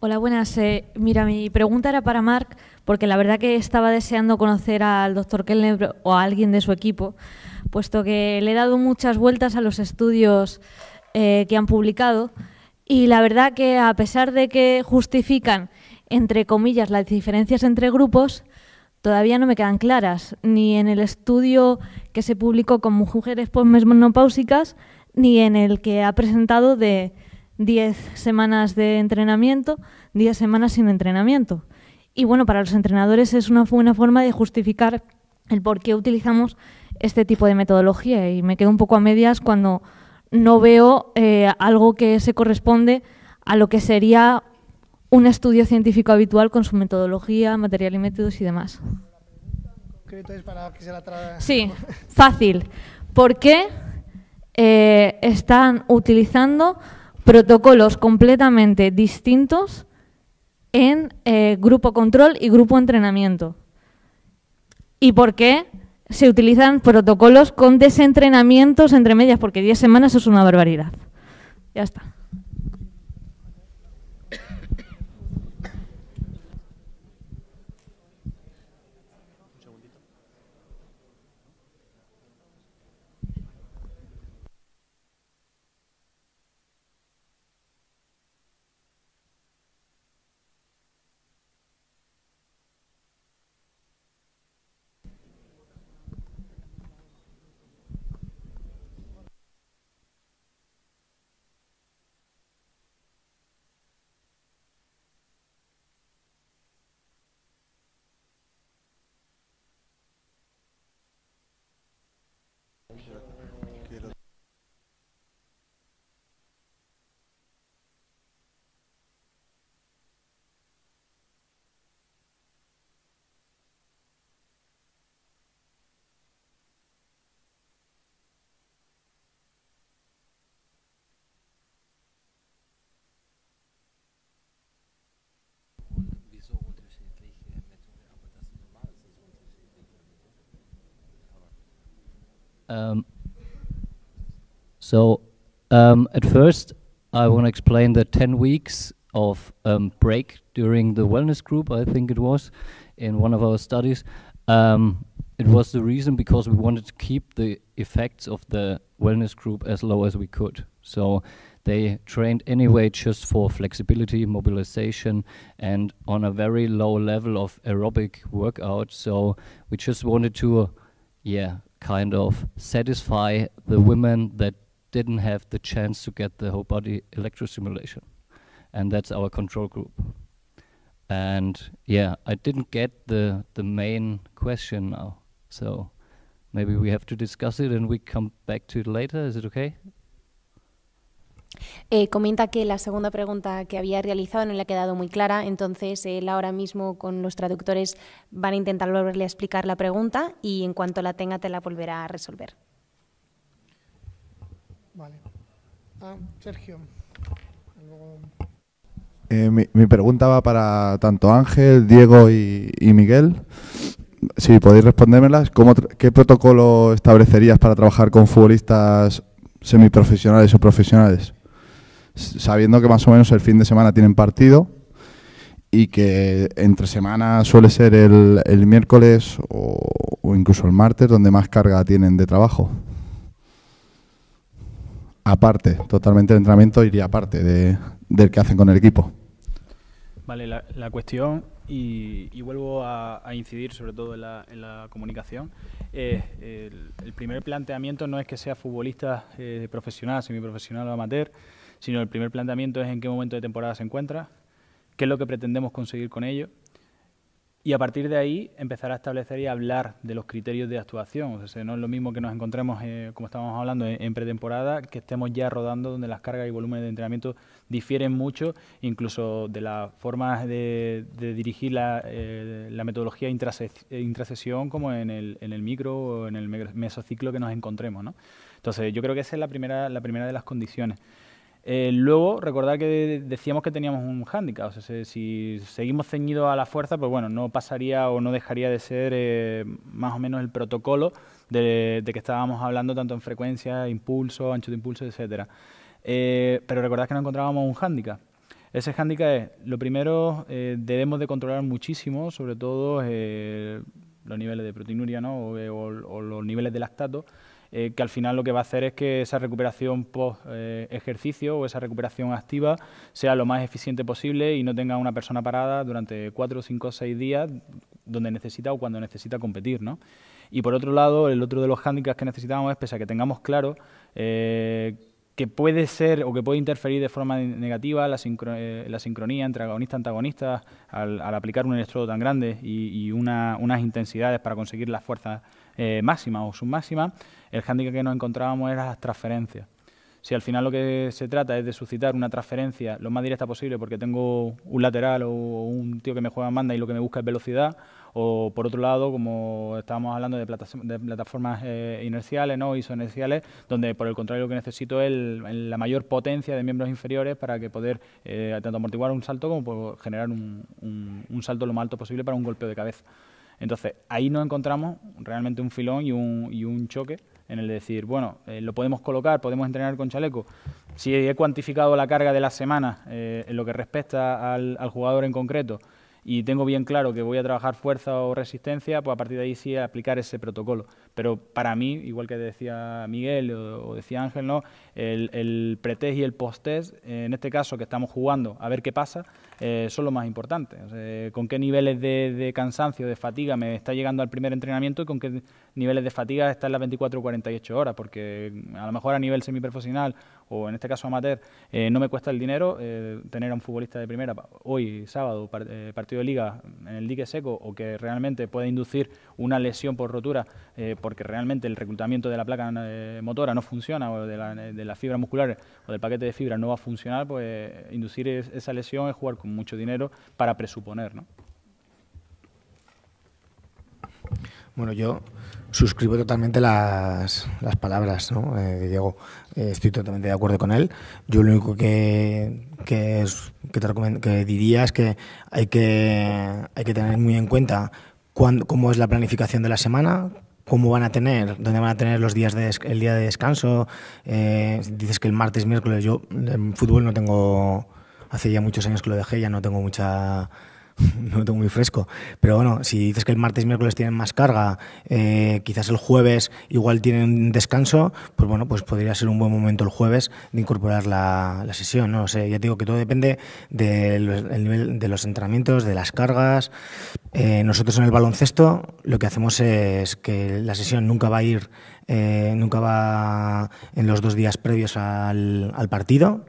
Hola, buenas. Mira, mi pregunta era para Marc, porque la verdad que estaba deseando conocer al doctor Kellner o a alguien de su equipo, puesto que le he dado muchas vueltas a los estudios que han publicado. Y la verdad que a pesar de que justifican, entre comillas, las diferencias entre grupos, todavía no me quedan claras, ni en el estudio que se publicó con mujeres posmenopáusicas, ni en el que ha presentado de 10 semanas de entrenamiento, 10 semanas sin entrenamiento. Y bueno, para los entrenadores es una buena forma de justificar el por qué utilizamos este tipo de metodología, y me quedo un poco a medias cuando no veo algo que se corresponde a lo que sería un estudio científico habitual con su metodología, material y métodos y demás. Sí, fácil. ¿Por qué están utilizando protocolos completamente distintos en grupo control y grupo entrenamiento? ¿Y por qué se utilizan protocolos con desentrenamientos entre medias? Porque 10 semanas es una barbaridad. Ya está. At first, I want to explain the 10 weeks of break during the wellness group, I think it was, in one of our studies. It was the reason because we wanted to keep the effects of the wellness group as low as we could. So they trained anyway just for flexibility, mobilization, and on a very low level of aerobic workout. So we just wanted to, kind of satisfy the women that didn't have the chance to get the whole body electrostimulation. And that's our control group. And yeah, I didn't get the main question now, so maybe we have to discuss it and we come back to it later. Is it okay? Comenta que la segunda pregunta que había realizado no le ha quedado muy clara, entonces él ahora mismo con los traductores van a intentar volverle a explicar la pregunta y en cuanto la tenga te la volverá a resolver. Vale. Sergio. Mi pregunta va para tanto Ángel, Diego y Miguel. Si podéis respondérmelas, ¿qué protocolo establecerías para trabajar con futbolistas semiprofesionales o profesionales? Sabiendo que más o menos el fin de semana tienen partido y que entre semana suele ser el miércoles o incluso el martes donde más carga tienen de trabajo. Aparte, totalmente el entrenamiento iría aparte del que hacen con el equipo. Vale, la cuestión, y vuelvo a incidir sobre todo en la comunicación, el primer planteamiento no es que sea futbolista profesional, semiprofesional o amateur, sino el primer planteamiento es en qué momento de temporada se encuentra, qué es lo que pretendemos conseguir con ello, y a partir de ahí empezar a establecer y hablar de los criterios de actuación. O sea, no es lo mismo que nos encontremos, como estábamos hablando, en pretemporada, que estemos ya rodando donde las cargas y volúmenes de entrenamiento difieren mucho, incluso de las formas de dirigir la metodología intrasesión como en el micro o en el mesociclo que nos encontremos, ¿no? Entonces, yo creo que esa es la primera de las condiciones. Luego, recordar que decíamos que teníamos un hándicap, o sea, si seguimos ceñidos a la fuerza, pues bueno, no pasaría o no dejaría de ser más o menos el protocolo de que estábamos hablando tanto en frecuencia, impulso, ancho de impulso, etcétera. Pero recordad que nos encontrábamos un hándicap. Ese hándicap es, lo primero, debemos de controlar muchísimo, sobre todo los niveles de proteinuria, ¿no? o los niveles de lactato, que al final lo que va a hacer es que esa recuperación post-ejercicio o esa recuperación activa sea lo más eficiente posible y no tenga una persona parada durante 4, 5, 6 días donde necesita o cuando necesita competir, ¿no? Y por otro lado, el otro de los hándicaps que necesitamos es, pese a que tengamos claro que puede ser o que puede interferir de forma negativa la sincronía entre agonista y antagonista al aplicar un electrodo tan grande y unas intensidades para conseguir las fuerzas máximas o submáximas, el hándicap que nos encontrábamos era las transferencias. Si al final lo que se trata es de suscitar una transferencia lo más directa posible porque tengo un lateral o un tío que me juega en banda y lo que me busca es velocidad, o por otro lado, como estábamos hablando de plataformas inerciales, ¿no? isoinerciales, donde por el contrario lo que necesito es la mayor potencia de miembros inferiores para que poder tanto amortiguar un salto como generar un salto lo más alto posible para un golpeo de cabeza. Entonces, ahí nos encontramos realmente un filón y un choque en el de decir, bueno, lo podemos colocar, podemos entrenar con chaleco. Si he cuantificado la carga de la semana en lo que respecta al jugador en concreto y tengo bien claro que voy a trabajar fuerza o resistencia, pues a partir de ahí sí aplicar ese protocolo. Pero para mí, igual que decía Miguel o decía Ángel, ¿no? el pretest y el post-test, en este caso que estamos jugando a ver qué pasa, son lo más importante. O sea, con qué niveles de cansancio, de fatiga me está llegando al primer entrenamiento y con qué niveles de fatiga está en las 24 o 48 horas, porque a lo mejor a nivel semiprofesional o en este caso amateur no me cuesta el dinero tener a un futbolista de primera hoy, sábado, partido de liga en el dique seco, o que realmente puede inducir una lesión por rotura porque realmente el reclutamiento de la placa motora no funciona, o de la fibra muscular o del paquete de fibra no va a funcionar, pues inducir esa lesión es jugar con mucho dinero para presuponer, ¿no? Bueno, yo suscribo totalmente las palabras, ¿no? De Diego. Estoy totalmente de acuerdo con él. Yo lo único que diría es que hay que tener muy en cuenta cómo es la planificación de la semana, cómo van a tener, dónde van a tener los días el día de descanso. Dices que el martes, miércoles, yo en fútbol no tengo, hace ya muchos años que lo dejé, ya no tengo no tengo muy fresco, pero bueno, si dices que el martes y miércoles tienen más carga, quizás el jueves igual tienen descanso, pues bueno, pues podría ser un buen momento el jueves de incorporar la sesión, no sé, ya te digo que todo depende del nivel de los entrenamientos, de las cargas. Nosotros en el baloncesto lo que hacemos es que la sesión nunca va a ir nunca va en los 2 días previos al partido,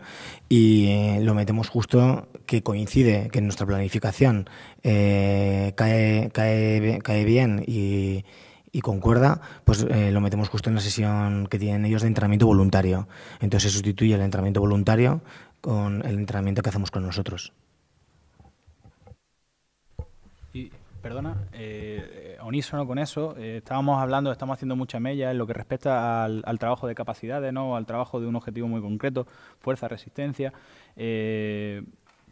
y lo metemos justo que coincide, que en nuestra planificación cae bien y concuerda, pues lo metemos justo en la sesión que tienen ellos de entrenamiento voluntario. Entonces se sustituye el entrenamiento voluntario con el entrenamiento que hacemos con nosotros. Y, perdona, unísono con eso, estamos haciendo mucha mella en lo que respecta al trabajo de capacidades, ¿no? Al trabajo de un objetivo muy concreto, fuerza, resistencia,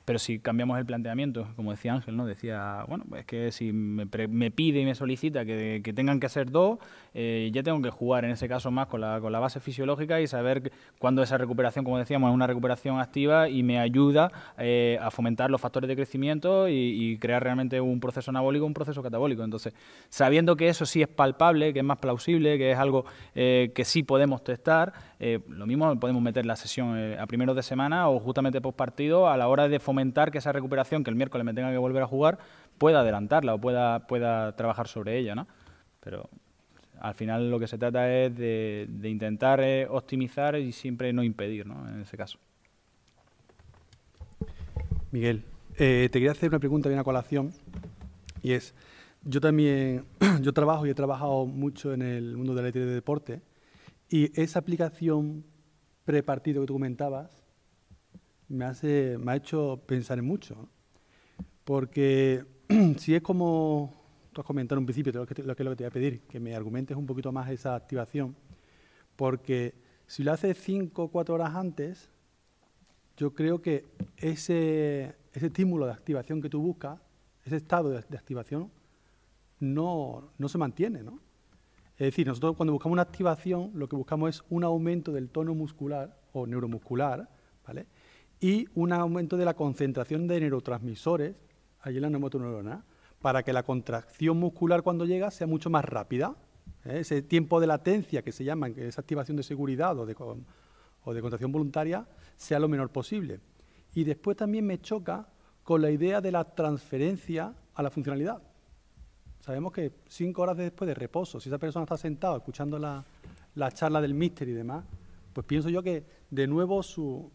pero si cambiamos el planteamiento, como decía Ángel, ¿no? Decía, bueno, es que si me pide y me solicita que tengan que ser 2, ya tengo que jugar en ese caso más con la base fisiológica y saber cuándo esa recuperación, como decíamos, es una recuperación activa y me ayuda a fomentar los factores de crecimiento y crear realmente un proceso anabólico, un proceso catabólico. Entonces, sabiendo que eso sí es palpable, que es más plausible, que es algo que sí podemos testar, lo mismo podemos meter la sesión a primeros de semana o justamente post partido a la hora de fomentar que esa recuperación, que el miércoles me tenga que volver a jugar, pueda adelantarla o pueda trabajar sobre ella, ¿no? Pero al final lo que se trata es de intentar optimizar y siempre no impedir, ¿no? En ese caso. Miguel, te quería hacer una pregunta bien a colación, y es, yo también, yo trabajo y he trabajado mucho en el mundo del deporte, y esa aplicación prepartido que tú comentabas me ha hecho pensar en mucho, ¿no? Porque si es como tú has comentado en un principio, lo que es lo que te voy a pedir, que me argumentes un poquito más esa activación, porque si lo haces 5 o 4 horas antes, yo creo que ese estímulo de activación que tú buscas, ese estado de activación, no se mantiene, ¿no? Es decir, nosotros cuando buscamos una activación, lo que buscamos es un aumento del tono muscular o neuromuscular, ¿vale? Y un aumento de la concentración de neurotransmisores allí en la neumoneurona, para que la contracción muscular cuando llega sea mucho más rápida. Ese tiempo de latencia que se llama, que esa activación de seguridad o de contracción voluntaria, sea lo menor posible. Y después también me choca con la idea de la transferencia a la funcionalidad. Sabemos que 5 horas después de reposo, si esa persona está sentada escuchando la charla del míster y demás, pues pienso yo que de nuevo su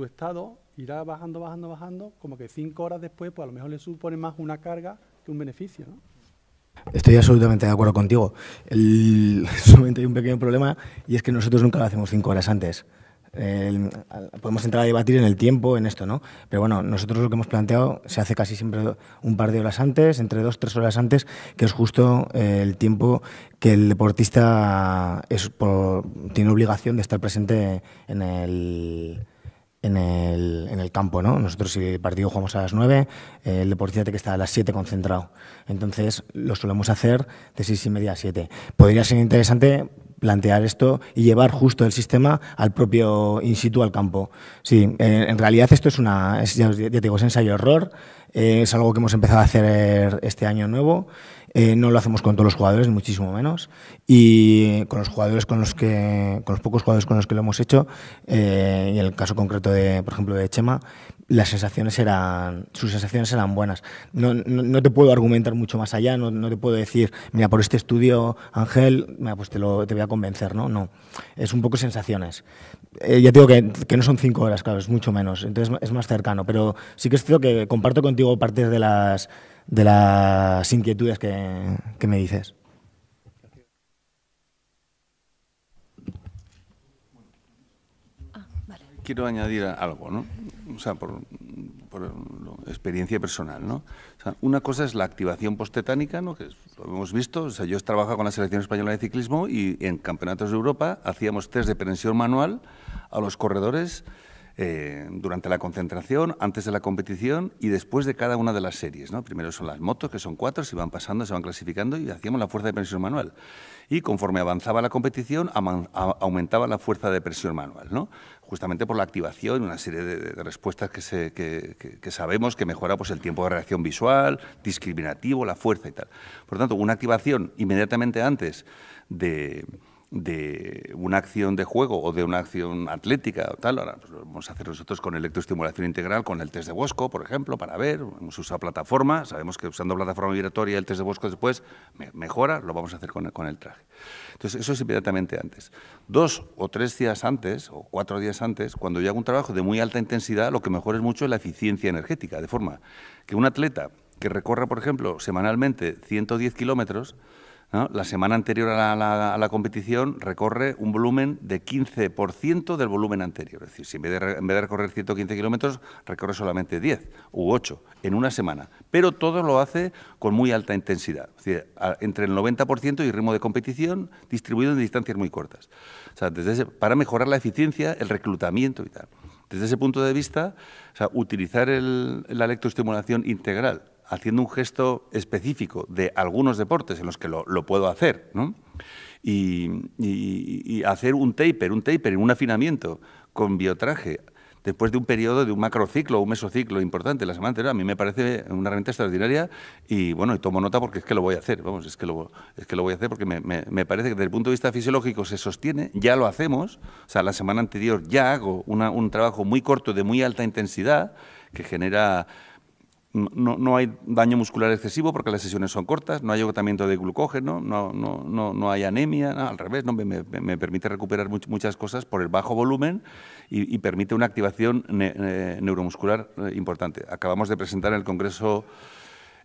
estado irá bajando, como que 5 horas después, pues a lo mejor le supone más una carga que un beneficio, ¿no? Estoy absolutamente de acuerdo contigo. Solamente hay un pequeño problema, y es que nosotros nunca lo hacemos 5 horas antes. Podemos entrar a debatir en el tiempo, en esto, ¿no? Pero bueno, nosotros lo que hemos planteado se hace casi siempre un par de horas antes, entre 2 o 3 horas antes, que es justo el tiempo que el deportista tiene obligación de estar presente en el campo, ¿no? Nosotros, si el partido jugamos a las 9, el deportista tiene que estar a las 7 concentrado. Entonces, lo solemos hacer de 6:30 a 7. Podría ser interesante plantear esto y llevar justo el sistema al propio in situ, al campo. Sí, en realidad esto ya te digo, es ensayo-error, es algo que hemos empezado a hacer este año nuevo. No lo hacemos con todos los jugadores, ni muchísimo menos, y con los jugadores con los pocos jugadores con los que lo hemos hecho, y en el caso concreto por ejemplo, de Chema, sus sensaciones eran buenas. No te puedo argumentar mucho más allá, no te puedo decir, mira, por este estudio, Ángel, mira, pues te voy a convencer, ¿no? No, es un poco sensaciones. Ya te digo que no son 5 horas, claro, es mucho menos, entonces es más cercano, pero sí que es cierto que comparto contigo partes de las inquietudes que me dices. Quiero añadir algo, ¿no? O sea, por experiencia personal, ¿no? O sea, una cosa es la activación posttetánica, ¿no? Que lo hemos visto. O sea, yo he trabajado con la selección española de ciclismo y en campeonatos de Europa hacíamos test de prensión manual a los corredores durante la concentración, antes de la competición y después de cada una de las series, ¿no? Primero son las motos, que son 4, se van pasando, se van clasificando y hacíamos la fuerza de presión manual. Y conforme avanzaba la competición, aumentaba la fuerza de presión manual, ¿no? Justamente por la activación, una serie de respuestas que sabemos que mejora pues, el tiempo de reacción visual, discriminativo, la fuerza y tal. Por lo tanto, una activación inmediatamente antes de una acción de juego o de una acción atlética o tal. Ahora pues lo vamos a hacer nosotros con electroestimulación integral, con el test de Bosco, por ejemplo, para ver. Hemos usado plataforma, sabemos que usando plataforma vibratoria el test de Bosco después mejora, lo vamos a hacer con el traje. Entonces, eso es inmediatamente antes. 2 o 3 días antes, o 4 días antes, cuando yo hago un trabajo de muy alta intensidad, lo que mejora es mucho la eficiencia energética, de forma que un atleta que recorra, por ejemplo, semanalmente 110 kilómetros, ¿no? La semana anterior a la competición recorre un volumen de 15% del volumen anterior. Es decir, si en vez de recorrer 115 kilómetros, recorre solamente 10 u 8 en una semana. Pero todo lo hace con muy alta intensidad. Es decir, entre el 90% y ritmo de competición distribuido en distancias muy cortas. O sea, para mejorar la eficiencia, el reclutamiento y tal. Desde ese punto de vista, o sea, utilizar la electroestimulación integral haciendo un gesto específico de algunos deportes en los que lo puedo hacer, ¿no? Y hacer un taper en un afinamiento con biotraje después de un periodo de un macrociclo o un mesociclo importante la semana anterior, a mí me parece una herramienta extraordinaria y bueno, y tomo nota porque es que lo voy a hacer, vamos, es que lo voy a hacer porque me parece que desde el punto de vista fisiológico se sostiene, ya lo hacemos, o sea, la semana anterior ya hago un trabajo muy corto de muy alta intensidad que genera... No hay daño muscular excesivo porque las sesiones son cortas, no hay agotamiento de glucógeno, no hay anemia, no, al revés, ¿no? Me permite recuperar muchas cosas por el bajo volumen y permite una activación neuromuscular importante. Acabamos de presentar en el Congreso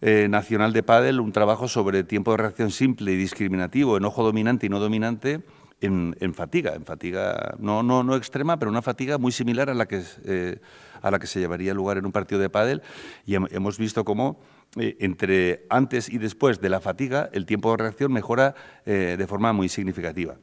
Nacional de Pádel un trabajo sobre tiempo de reacción simple y discriminativo en ojo dominante y no dominante en fatiga no extrema, pero una fatiga muy similar a la que se llevaría lugar en un partido de pádel, y hemos visto cómo entre antes y después de la fatiga el tiempo de reacción mejora de forma muy significativa.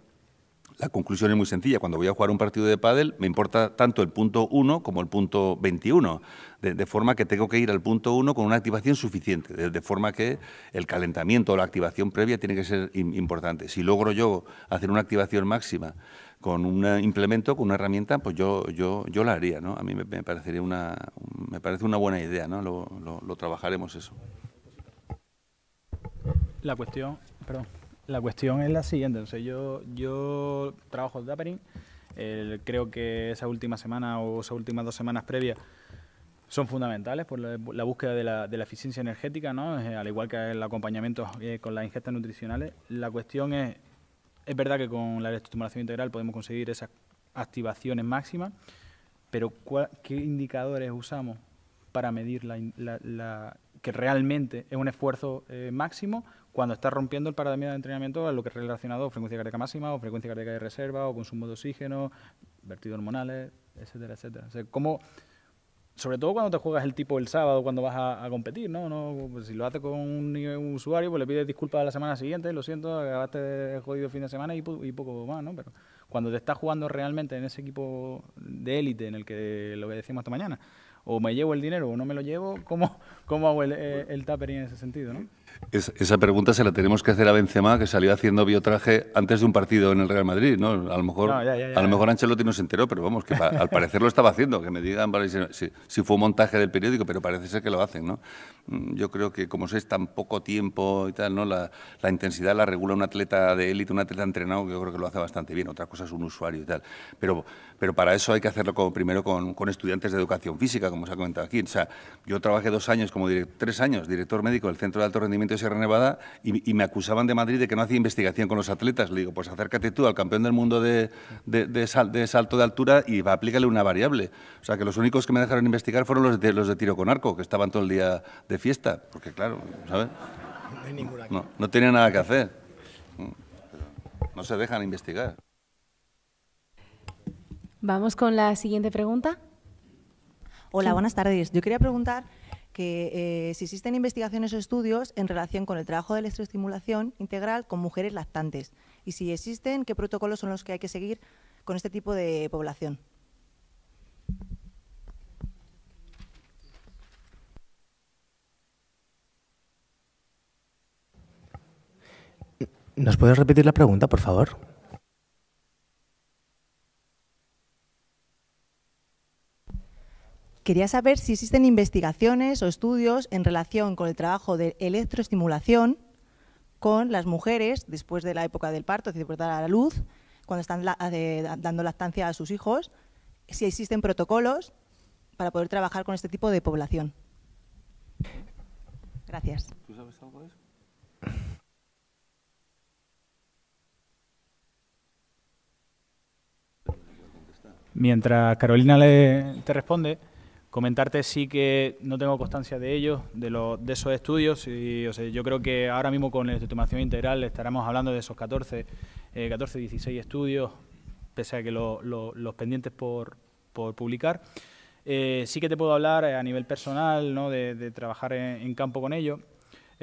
La conclusión es muy sencilla. Cuando voy a jugar un partido de pádel me importa tanto el punto 1 como el punto 21, de forma que tengo que ir al punto 1 con una activación suficiente, de forma que el calentamiento o la activación previa tiene que ser importante. Si logro yo hacer una activación máxima con un implemento, con una herramienta, pues yo la haría, ¿no? A mí me parece una buena idea, ¿no? Lo trabajaremos eso. La cuestión es la siguiente. Entonces, yo trabajo el tapering. Creo que esa última semana o esas últimas 2 semanas previas son fundamentales por la búsqueda de la eficiencia energética, ¿no? Al igual que el acompañamiento con las ingestas nutricionales. La cuestión es verdad que con la electroestimulación integral podemos conseguir esas activaciones máximas, pero ¿qué indicadores usamos para medir que realmente es un esfuerzo máximo cuando está rompiendo el paradigma de entrenamiento a lo que es relacionado a frecuencia cardíaca máxima o frecuencia cardíaca de reserva o consumo de oxígeno, vertidos hormonales, etcétera, etcétera? O sea, sobre todo cuando te juegas el tipo el sábado cuando vas a competir, ¿no? Pues si lo haces con un usuario, pues le pides disculpas a la semana siguiente, lo siento, acabaste de jodido fin de semana y poco más, ¿no? Pero cuando te estás jugando realmente en ese equipo de élite en el que lo que decíamos esta mañana, o me llevo el dinero o no me lo llevo, ¿cómo hago el tapering en ese sentido, no? Esa pregunta se la tenemos que hacer a Benzema, que salió haciendo biotraje antes de un partido en el Real Madrid, ¿no? A lo mejor Ancelotti no se enteró, pero vamos, que al parecer lo estaba haciendo, que me digan si fue un montaje del periódico, pero parece ser que lo hacen, ¿no? Yo creo que como es tan poco tiempo y tal, ¿no? La intensidad la regula un atleta de élite, un atleta entrenado, que yo creo que lo hace bastante bien. Otra cosa es un usuario y tal. Pero para eso hay que hacerlo primero con estudiantes de educación física, como se ha comentado aquí. O sea, yo trabajé 2 años, 3 años, director médico del Centro de Alto Rendimiento de Sierra Nevada y me acusaban de Madrid de que no hacía investigación con los atletas. Le digo, pues acércate tú al campeón del mundo de salto de altura y aplícale una variable. O sea, que los únicos que me dejaron investigar fueron los de tiro con arco, que estaban todo el día de fiesta, porque claro, ¿sabes? No hay ninguna aquí. No tienen nada que hacer. No se dejan investigar. Vamos con la siguiente pregunta. Hola, buenas tardes. Yo quería preguntar que si existen investigaciones o estudios en relación con el trabajo de electroestimulación integral con mujeres lactantes y si existen, ¿qué protocolos son los que hay que seguir con este tipo de población? ¿Nos puedes repetir la pregunta, por favor? Quería saber si existen investigaciones o estudios en relación con el trabajo de electroestimulación con las mujeres después de la época del parto, después de dar a la luz, cuando están dando lactancia a sus hijos, si existen protocolos para poder trabajar con este tipo de población. Gracias. ¿Tú sabes algo de eso? Mientras Carolina te responde, comentarte sí que no tengo constancia de ellos, de esos estudios. Y, o sea, yo creo que ahora mismo con la estimulación integral estaremos hablando de esos 14, 16 estudios, pese a que los pendientes por publicar. Sí que te puedo hablar a nivel personal, ¿no? de trabajar en campo con ellos.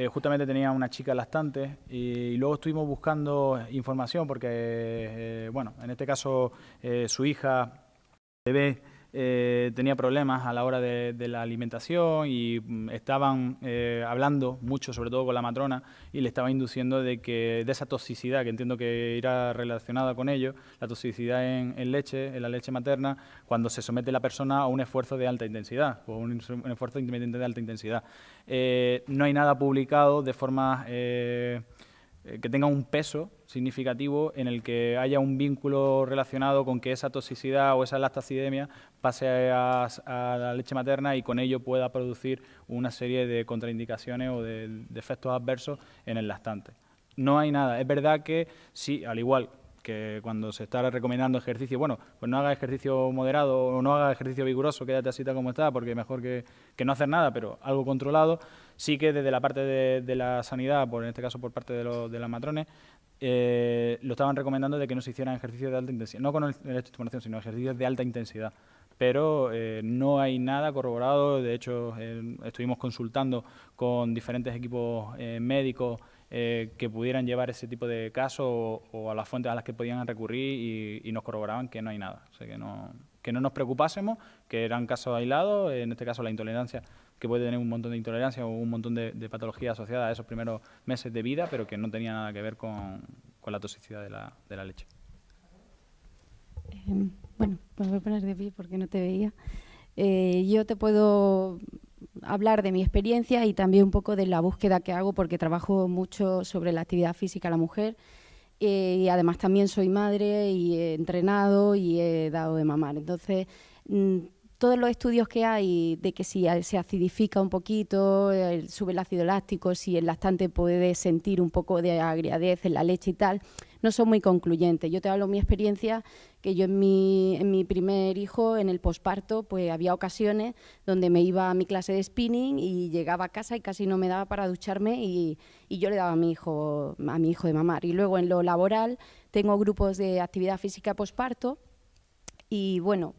Justamente tenía una chica lactante y luego estuvimos buscando información porque, bueno, en este caso su hija, bebé, tenía problemas a la hora de la alimentación y estaban hablando mucho, sobre todo con la matrona, y le estaba induciendo de esa toxicidad, que entiendo que irá relacionada con ello, la toxicidad en la leche materna, cuando se somete la persona a un esfuerzo de alta intensidad, o un esfuerzo intermitente de alta intensidad. No hay nada publicado de forma que tenga un peso significativo en el que haya un vínculo relacionado con que esa toxicidad o esa lactacidemia pase a la leche materna y con ello pueda producir una serie de contraindicaciones o de efectos adversos en el lactante. No hay nada. Es verdad que sí, al igual que cuando se está recomendando ejercicio, bueno, pues no haga ejercicio moderado o no haga ejercicio vigoroso, quédate así como está, porque mejor que no hacer nada, pero algo controlado. Sí que desde la parte de la sanidad, en este caso por parte de las matrones, lo estaban recomendando de que no se hicieran ejercicios de alta intensidad, no con electroestimulación, sino ejercicios de alta intensidad. Pero no hay nada corroborado. De hecho, estuvimos consultando con diferentes equipos médicos que pudieran llevar ese tipo de casos o a las fuentes a las que podían recurrir y nos corroboraban que no hay nada. O sea, que no nos preocupásemos, que eran casos aislados, en este caso la intolerancia, que puede tener un montón de intolerancia o un montón de patologías asociadas a esos primeros meses de vida, pero que no tenía nada que ver con la toxicidad de la leche. Bueno, pues voy a poner de pie porque no te veía. Yo te puedo hablar de mi experiencia y también un poco de la búsqueda que hago, porque trabajo mucho sobre la actividad física a la mujer y además también soy madre y he entrenado y he dado de mamar. Entonces, todos los estudios que hay de que si se acidifica un poquito, sube el ácido láctico, si el lactante puede sentir un poco de agriadez en la leche y tal, no son muy concluyentes. Yo te hablo de mi experiencia, que yo en mi primer hijo, en el posparto, pues había ocasiones donde me iba a mi clase de spinning y llegaba a casa y casi no me daba para ducharme y yo le daba a mi hijo de mamar. Y luego en lo laboral tengo grupos de actividad física posparto. Y bueno,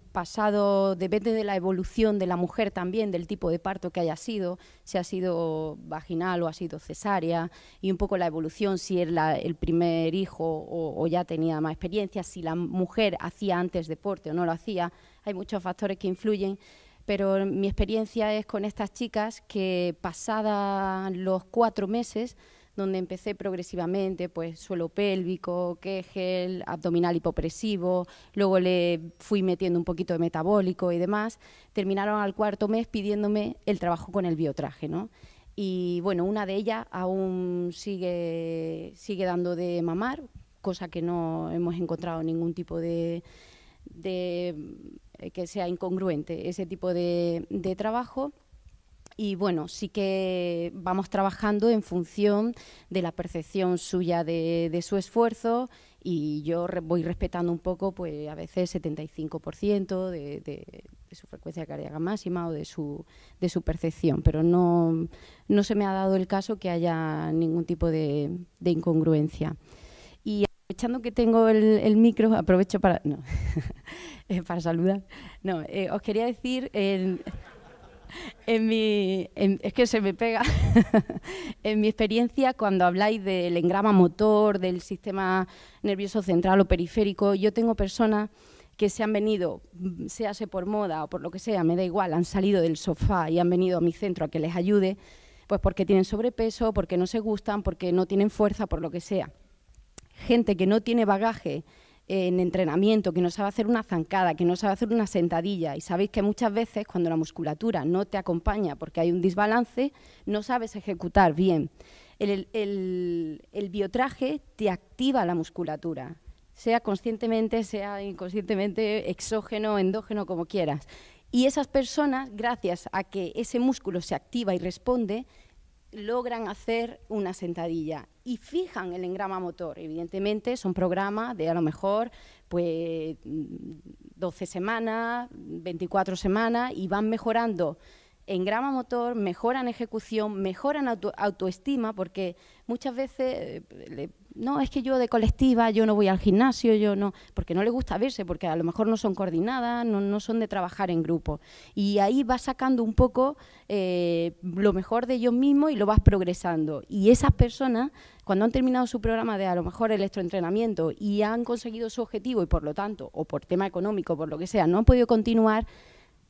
depende de la evolución de la mujer también, del tipo de parto que haya sido, si ha sido vaginal o ha sido cesárea, y un poco la evolución, si es el primer hijo o ya tenía más experiencia, si la mujer hacía antes deporte o no lo hacía. Hay muchos factores que influyen, pero mi experiencia es con estas chicas que pasada los 4 meses, donde empecé progresivamente, pues suelo pélvico, Kegel, abdominal hipopresivo, luego le fui metiendo un poquito de metabólico y demás, terminaron al 4.º mes pidiéndome el trabajo con el biotraje, ¿no? Y bueno, una de ellas aún sigue dando de mamar, cosa que no hemos encontrado ningún tipo de que sea incongruente ese tipo de trabajo. Y bueno, sí que vamos trabajando en función de la percepción suya de su esfuerzo, y yo voy respetando un poco, pues a veces 75% de su frecuencia cardíaca máxima o de su percepción, pero no se me ha dado el caso que haya ningún tipo de incongruencia. Y aprovechando que tengo el micro, aprovecho para saludar. Os quería decir... es que se me pega. En mi experiencia, cuando habláis del engrama motor, del sistema nervioso central o periférico, yo tengo personas que se han venido, séase por moda o por lo que sea, me da igual, han salido del sofá y han venido a mi centro a que les ayude, pues porque tienen sobrepeso, porque no se gustan, porque no tienen fuerza, por lo que sea. Gente que no tiene bagaje en entrenamiento, que no sabe hacer una zancada, que no sabe hacer una sentadilla, y sabéis que muchas veces cuando la musculatura no te acompaña porque hay un desbalance, no sabes ejecutar bien. El biotraje te activa la musculatura, sea conscientemente, sea inconscientemente, exógeno, endógeno, como quieras. Y esas personas, gracias a que ese músculo se activa y responde, logran hacer una sentadilla y fijan el engrama motor. Evidentemente son programas de a lo mejor pues 12 semanas, 24 semanas y van mejorando engrama motor, mejoran ejecución, mejoran autoestima, porque muchas veces no, es que yo de colectiva, yo no voy al gimnasio, yo no, porque no les gusta verse, porque a lo mejor no son coordinadas, no son de trabajar en grupo. Y ahí vas sacando un poco lo mejor de ellos mismos y lo vas progresando. Y esas personas, cuando han terminado su programa de a lo mejor electroentrenamiento y han conseguido su objetivo y por lo tanto, o por tema económico, por lo que sea, no han podido continuar,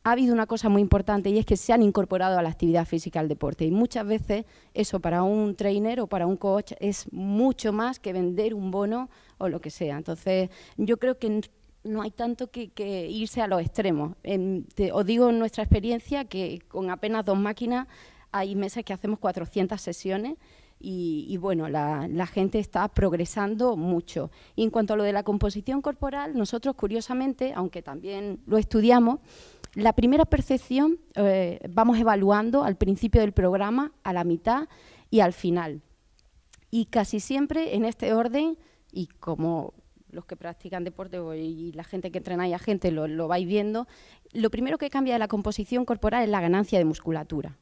ha habido una cosa muy importante y es que se han incorporado a la actividad física al deporte. Y muchas veces eso para un trainer o para un coach es mucho más que vender un bono o lo que sea. Entonces, yo creo que no hay tanto que irse a los extremos. Os digo en nuestra experiencia que con apenas 2 máquinas hay meses que hacemos 400 sesiones y bueno, la gente está progresando mucho. Y en cuanto a lo de la composición corporal, nosotros curiosamente, aunque también lo estudiamos, la primera percepción vamos evaluando al principio del programa, a la mitad y al final. Y casi siempre en este orden, y como los que practican deporte y la gente que entrena y a gente lo vais viendo, lo primero que cambia de la composición corporal es la ganancia de musculatura.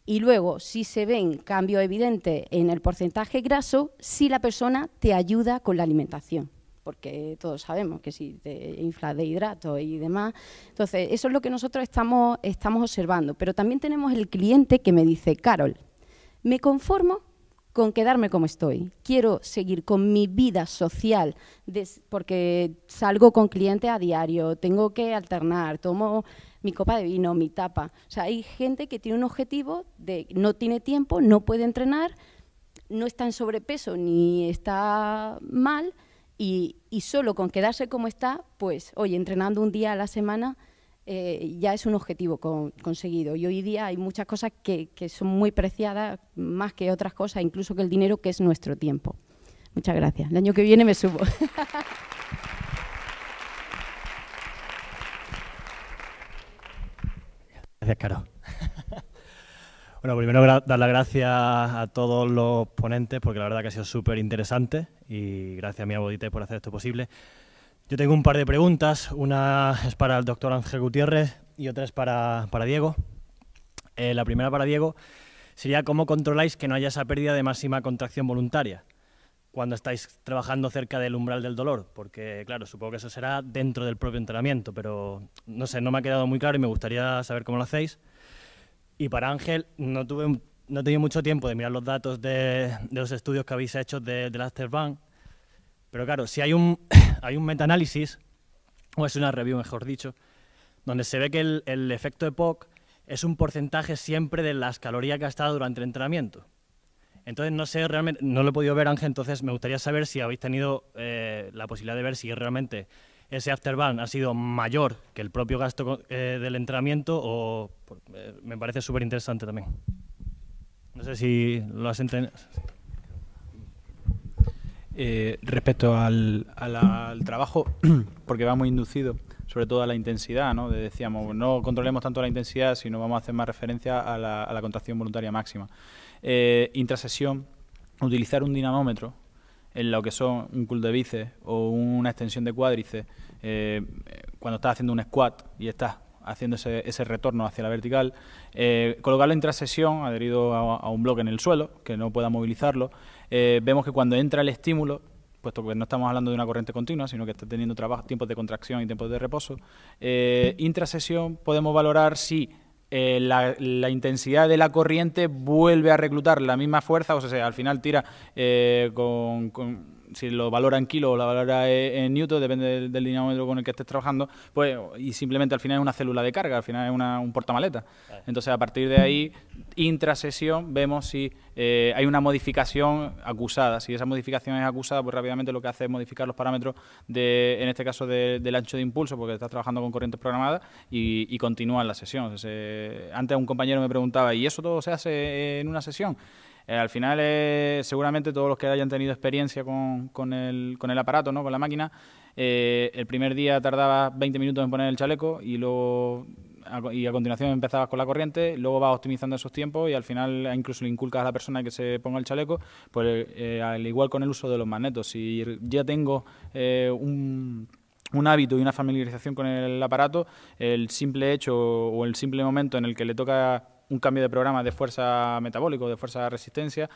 Y luego, si se ven cambios evidentes en el porcentaje graso, si la persona te ayuda con la alimentación, porque todos sabemos que si te inflas de hidratos y demás. Entonces, eso es lo que nosotros estamos observando. Pero también tenemos el cliente que me dice, Carol, me conformo con quedarme como estoy. Quiero seguir con mi vida social, porque salgo con clientes a diario, tengo que alternar, tomo mi copa de vino, mi tapa. O sea, hay gente que tiene un objetivo de no tiene tiempo, no puede entrenar, no está en sobrepeso ni está mal, y solo con quedarse como está, pues, oye, entrenando un día a la semana, ya es un objetivo conseguido. Y hoy día hay muchas cosas que son muy preciadas, más que otras cosas, incluso que el dinero, que es nuestro tiempo. Muchas gracias. El año que viene me subo. Gracias, Caro. Bueno, primero dar las gracias a todos los ponentes, porque la verdad que ha sido súper interesante, y gracias a mi Bodite por hacer esto posible. Yo tengo un par de preguntas, una es para el doctor Ángel Gutiérrez y otra es para Diego. La primera para Diego sería cómo controláis que no haya esa pérdida de máxima contracción voluntaria cuando estáis trabajando cerca del umbral del dolor, porque claro, supongo que eso será dentro del propio entrenamiento, pero no sé, no me ha quedado muy claro y me gustaría saber cómo lo hacéis. Y para Ángel, no he tenido mucho tiempo de mirar los datos de los estudios que habéis hecho del Afterburn, pero claro, si hay un metaanálisis, o es una review mejor dicho, donde se ve que el efecto EPOC es un porcentaje siempre de las calorías gastadas durante el entrenamiento. Entonces, no sé realmente, no lo he podido ver, Ángel, entonces me gustaría saber si habéis tenido la posibilidad de ver si realmente ese afterburn ha sido mayor que el propio gasto del entrenamiento, o me parece súper interesante también. No sé si lo has entendido. Respecto al trabajo, porque va muy inducido, sobre todo a la intensidad, ¿no? Decíamos, no controlemos tanto la intensidad, sino vamos a hacer más referencia a la contracción voluntaria máxima. Intrasesión, utilizar un dinamómetro en lo que son un curl de bíceps o una extensión de cuádriceps, cuando estás haciendo un squat y estás haciendo ese retorno hacia la vertical, colocarlo en intrasesión adherido a un bloque en el suelo, que no pueda movilizarlo. Vemos que cuando entra el estímulo, puesto que no estamos hablando de una corriente continua, sino que está teniendo tiempos de contracción y tiempos de reposo, intrasesión podemos valorar si la intensidad de la corriente vuelve a reclutar la misma fuerza, o sea, al final tira si lo valora en kilos o lo valora en newton, depende del dinamómetro con el que estés trabajando, pues, y simplemente al final es una célula de carga, al final es un portamaleta. Entonces, a partir de ahí, intrasesión, vemos si hay una modificación acusada. Si esa modificación es acusada, pues rápidamente lo que hace es modificar los parámetros, en este caso del ancho de impulso, porque estás trabajando con corrientes programadas, y continúa la sesión. Antes un compañero me preguntaba, ¿y eso todo se hace en una sesión? Al final, seguramente todos los que hayan tenido experiencia con el aparato, ¿no? Con la máquina, el primer día tardaba 20 minutos en poner el chaleco y luego a continuación empezabas con la corriente, luego vas optimizando esos tiempos y al final incluso le inculcas a la persona que se ponga el chaleco, pues al igual con el uso de los magnetos. Si ya tengo un hábito y una familiarización con el aparato, el simple hecho o el simple momento en el que le toca un cambio de programa de fuerza metabólico, de fuerza resistencia,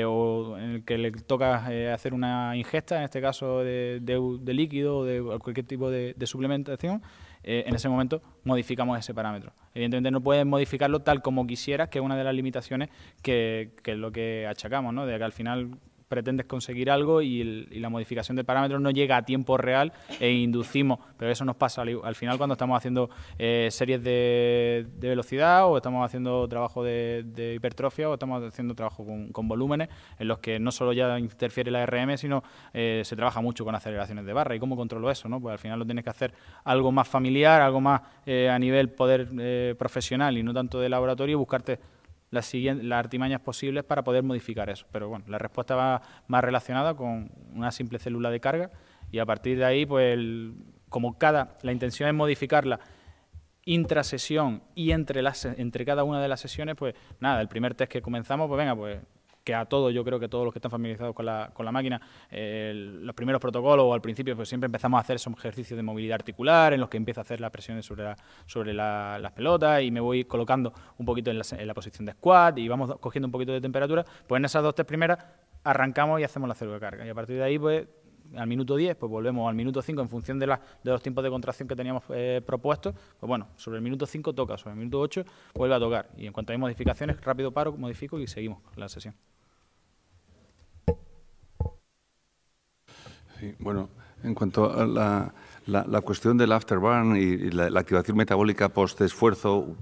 o en el que le toca hacer una ingesta, en este caso de líquido o de cualquier tipo de suplementación, en ese momento modificamos ese parámetro. Evidentemente no puedes modificarlo tal como quisieras, que es una de las limitaciones que es lo que achacamos, ¿no? De que al final pretendes conseguir algo y la modificación del parámetro no llega a tiempo real e inducimos, pero eso nos pasa al final cuando estamos haciendo series de velocidad o estamos haciendo trabajo de hipertrofia o estamos haciendo trabajo con volúmenes en los que no solo ya interfiere la RM, sino se trabaja mucho con aceleraciones de barra. ¿Y cómo controlo eso, no? Pues al final lo tienes que hacer algo más familiar, algo más a nivel poder profesional y no tanto de laboratorio, y buscarte las artimañas posibles para poder modificar eso. Pero bueno, la respuesta va más relacionada con una simple célula de carga y a partir de ahí, pues la intención es modificarla intrasesión y entre cada una de las sesiones, pues nada, el primer test que comenzamos, pues venga, pues que a todos, yo creo que todos los que están familiarizados con la máquina, los primeros protocolos o al principio pues siempre empezamos a hacer esos ejercicios de movilidad articular en los que empiezo a hacer las presiones sobre las pelotas y me voy colocando un poquito en la posición de squat y vamos cogiendo un poquito de temperatura. Pues en esas 2 test primeras arrancamos y hacemos la célula de carga y a partir de ahí pues al minuto 10 pues volvemos al minuto 5 en función de los tiempos de contracción que teníamos propuestos. Pues bueno, sobre el minuto 5 toca, sobre el minuto 8 vuelve a tocar y en cuanto hay modificaciones rápido paro, modifico y seguimos la sesión. Sí, bueno, en cuanto a la cuestión del afterburn y la activación metabólica post-esfuerzo,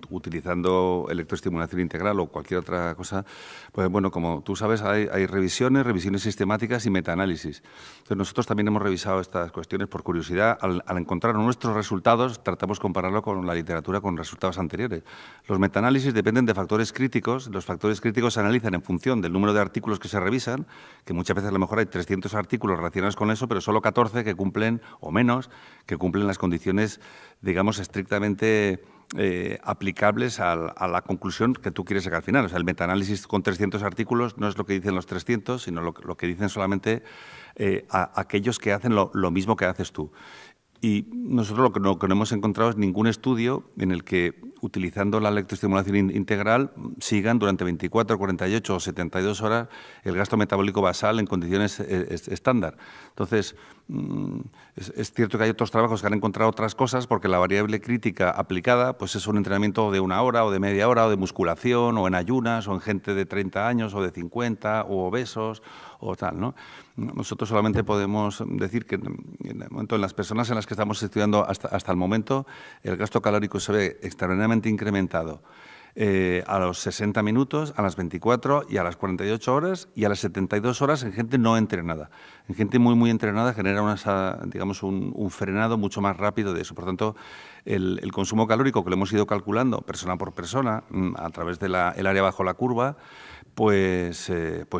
utilizando electroestimulación integral o cualquier otra cosa, pues bueno, como tú sabes, hay revisiones sistemáticas y metaanálisis. Entonces nosotros también hemos revisado estas cuestiones por curiosidad. Al encontrar nuestros resultados, tratamos de compararlo con la literatura con resultados anteriores. Los metaanálisis dependen de factores críticos. Los factores críticos se analizan en función del número de artículos que se revisan, que muchas veces a lo mejor hay 300 artículos relacionados con eso, pero solo 14 que cumplen, o menos, que cumplen las condiciones, digamos, estrictamente aplicables a la conclusión que tú quieres sacar al final. O sea, el metaanálisis con 300 artículos no es lo que dicen los 300, sino lo que dicen solamente aquellos que hacen lo mismo que haces tú. Y nosotros lo que no hemos encontrado es ningún estudio en el que, utilizando la electroestimulación integral, sigan durante 24, 48 o 72 horas el gasto metabólico basal en condiciones estándar. Entonces, es cierto que hay otros trabajos que han encontrado otras cosas porque la variable crítica aplicada pues es un entrenamiento de 1 hora o de media hora o de musculación o en ayunas o en gente de 30 años o de 50 o obesos o tal, ¿no? Nosotros solamente podemos decir que en las personas en las que estamos estudiando hasta el momento, el gasto calórico se ve extraordinariamente incrementado a los 60 minutos, a las 24 y a las 48 horas y a las 72 horas en gente no entrenada. En gente muy entrenada genera digamos un frenado mucho más rápido de eso. Por tanto, el consumo calórico que lo hemos ido calculando persona por persona a través del área bajo la curva, pues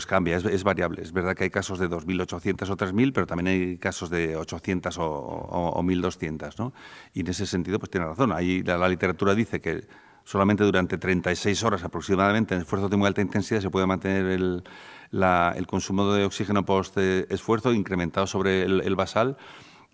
cambia, es variable. Es verdad que hay casos de 2.800 o 3.000, pero también hay casos de 800 o 1.200, ¿no? Y en ese sentido, pues tiene razón. Ahí la literatura dice que solamente durante 36 horas aproximadamente en esfuerzos de muy alta intensidad se puede mantener el consumo de oxígeno post-esfuerzo incrementado sobre el basal,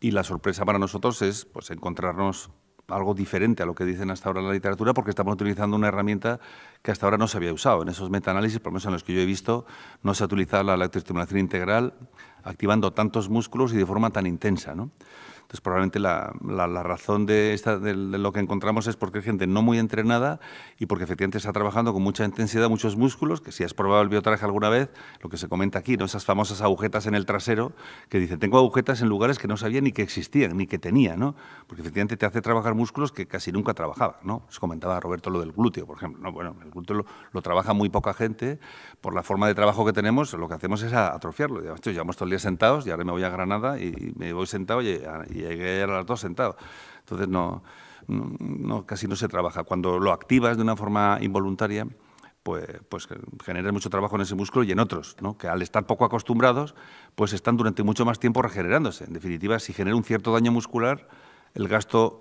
y la sorpresa para nosotros es pues encontrarnos algo diferente a lo que dicen hasta ahora en la literatura, porque estamos utilizando una herramienta que hasta ahora no se había usado. En esos metaanálisis, por lo menos en los que yo he visto, no se ha utilizado la electroestimulación integral activando tantos músculos y de forma tan intensa, ¿no? Entonces, probablemente la razón de lo que encontramos es porque hay gente no muy entrenada y porque efectivamente está trabajando con mucha intensidad muchos músculos, que si has probado el biotraje alguna vez, lo que se comenta aquí, ¿no? Esas famosas agujetas en el trasero, que dicen, tengo agujetas en lugares que no sabía ni que existían, ni que tenía, ¿no? Porque efectivamente te hace trabajar músculos que casi nunca trabajaba, ¿no? Se comentaba Roberto lo del glúteo, por ejemplo, ¿no? Bueno, el glúteo lo trabaja muy poca gente, por la forma de trabajo que tenemos, lo que hacemos es atrofiarlo. Llevamos todo el día sentados y ahora me voy a Granada y me voy sentado y llegué a las 2 sentado. Entonces, casi no se trabaja. Cuando lo activas de una forma involuntaria, pues generas mucho trabajo en ese músculo y en otros, ¿no? Que al estar poco acostumbrados, pues están durante mucho más tiempo regenerándose. En definitiva, si genera un cierto daño muscular, el gasto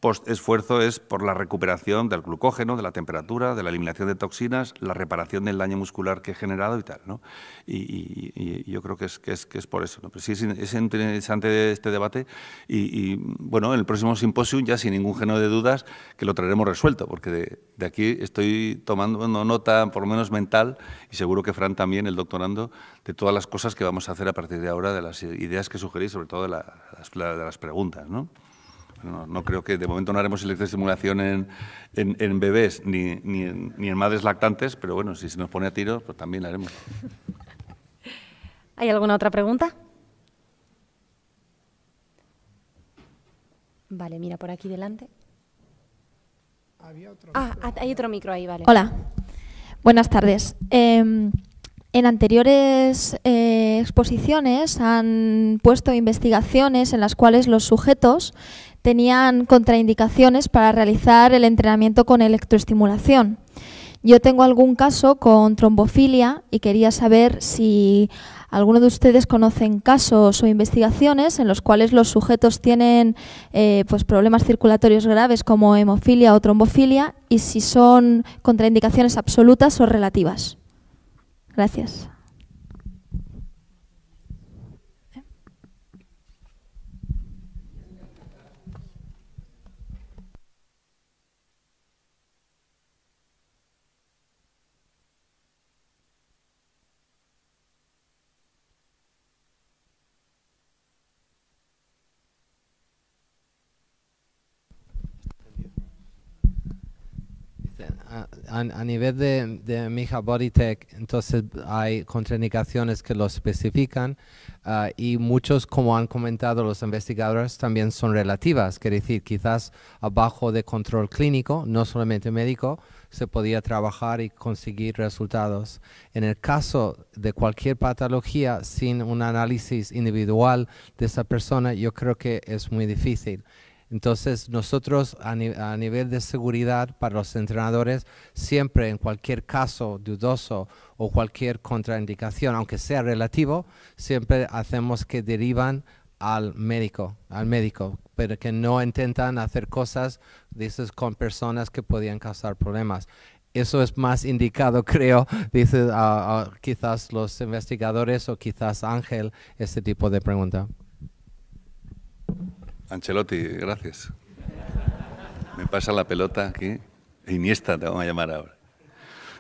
post-esfuerzo es por la recuperación del glucógeno, de la temperatura, de la eliminación de toxinas, la reparación del daño muscular que he generado y tal, ¿no? Y yo creo que es por eso, ¿no? Pero sí es interesante este debate y, bueno, en el próximo simposium, ya sin ningún género de dudas, que lo traeremos resuelto, porque de aquí estoy tomando nota, por lo menos mental, y seguro que Fran también, el doctorando, de todas las cosas que vamos a hacer a partir de ahora, de las ideas que sugerís, sobre todo de las preguntas, ¿no? No creo que de momento no haremos electroestimulación en bebés ni en madres lactantes, pero bueno, si se nos pone a tiro, pues también la haremos. ¿Hay alguna otra pregunta? Vale, mira, por aquí delante. Hay otro micro ahí, vale. Hola, buenas tardes. En anteriores exposiciones han puesto investigaciones en las cuales los sujetos tenían contraindicaciones para realizar el entrenamiento con electroestimulación. Yo tengo algún caso con trombofilia y quería saber si alguno de ustedes conocen casos o investigaciones en los cuales los sujetos tienen pues problemas circulatorios graves como hemofilia o trombofilia y si son contraindicaciones absolutas o relativas. Gracias. A nivel de Mija Bodytech, entonces hay contraindicaciones que lo especifican y muchos, como han comentado los investigadores, también son relativas, quiere decir, quizás abajo de control clínico, no solamente médico, se podía trabajar y conseguir resultados. En el caso de cualquier patología, sin un análisis individual de esa persona, yo creo que es muy difícil. Entonces, nosotros a nivel de seguridad para los entrenadores, siempre en cualquier caso dudoso o cualquier contraindicación, aunque sea relativo, siempre hacemos que derivan al médico, pero que no intentan hacer cosas, dices, con personas que podían causar problemas. Eso es más indicado, creo, dices, quizás los investigadores o quizás Ángel, este tipo de pregunta. Ancelotti, gracias. Me pasa la pelota aquí. Iniesta te vamos a llamar ahora.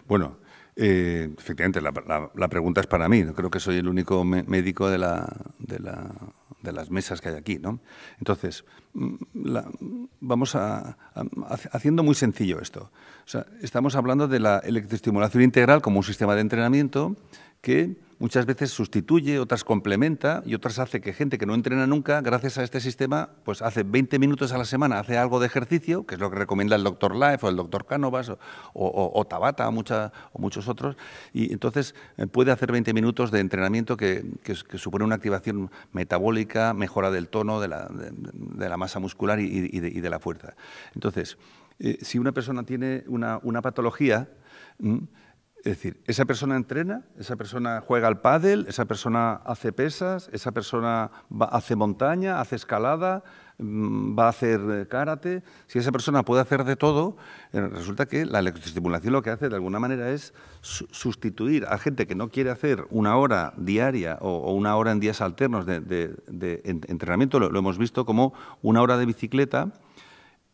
Bueno, efectivamente, la pregunta es para mí. No creo que soy el único médico de las mesas que hay aquí, ¿no? Entonces, vamos haciendo muy sencillo esto. O sea, estamos hablando de la electroestimulación integral como un sistema de entrenamiento que muchas veces sustituye, otras complementa y otras hace que gente que no entrena nunca, gracias a este sistema, pues hace 20 minutos a la semana, hace algo de ejercicio, que es lo que recomienda el Dr. Life o el Dr. Cánovas o Tabata o muchos otros, y entonces puede hacer 20 minutos de entrenamiento que supone una activación metabólica, mejora del tono, de la masa muscular y de la fuerza. Entonces, si una persona tiene una patología, es decir, esa persona entrena, esa persona juega al pádel, esa persona hace pesas, esa persona hace montaña, hace escalada, va a hacer karate. Si esa persona puede hacer de todo, resulta que la electroestimulación lo que hace de alguna manera es sustituir a gente que no quiere hacer una hora diaria o una hora en días alternos de entrenamiento. Lo hemos visto como una hora de bicicleta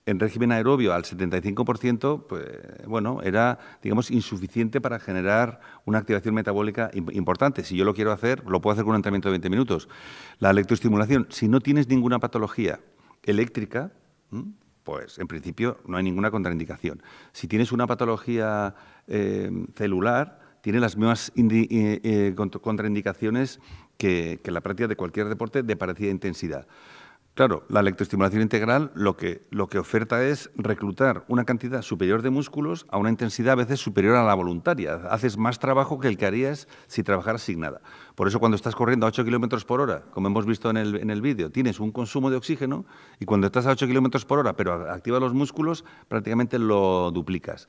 en régimen aerobio al 75%, pues, bueno, era, digamos, insuficiente para generar una activación metabólica importante. Si yo lo quiero hacer, lo puedo hacer con un entrenamiento de 20 minutos. La electroestimulación, si no tienes ninguna patología eléctrica, pues en principio no hay ninguna contraindicación. Si tienes una patología celular, tiene las mismas contraindicaciones que la práctica de cualquier deporte de parecida intensidad. Claro, la electroestimulación integral lo que oferta es reclutar una cantidad superior de músculos a una intensidad a veces superior a la voluntaria. Haces más trabajo que el que harías si trabajaras sin nada. Por eso cuando estás corriendo a 8 kilómetros por hora, como hemos visto en el vídeo, tienes un consumo de oxígeno y cuando estás a 8 kilómetros por hora pero activas los músculos, prácticamente lo duplicas.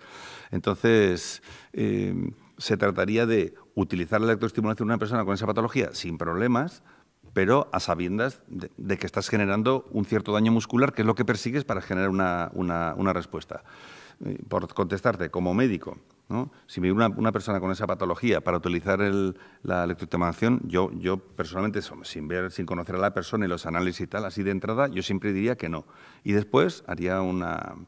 Entonces, se trataría de utilizar la electroestimulación en una persona con esa patología sin problemas, pero a sabiendas de que estás generando un cierto daño muscular, que es lo que persigues para generar una respuesta. Por contestarte, como médico, ¿no? Si me viene una persona con esa patología para utilizar la electroestimulación, yo personalmente, sin conocer a la persona y los análisis y tal, así de entrada, yo siempre diría que no. Y después haría una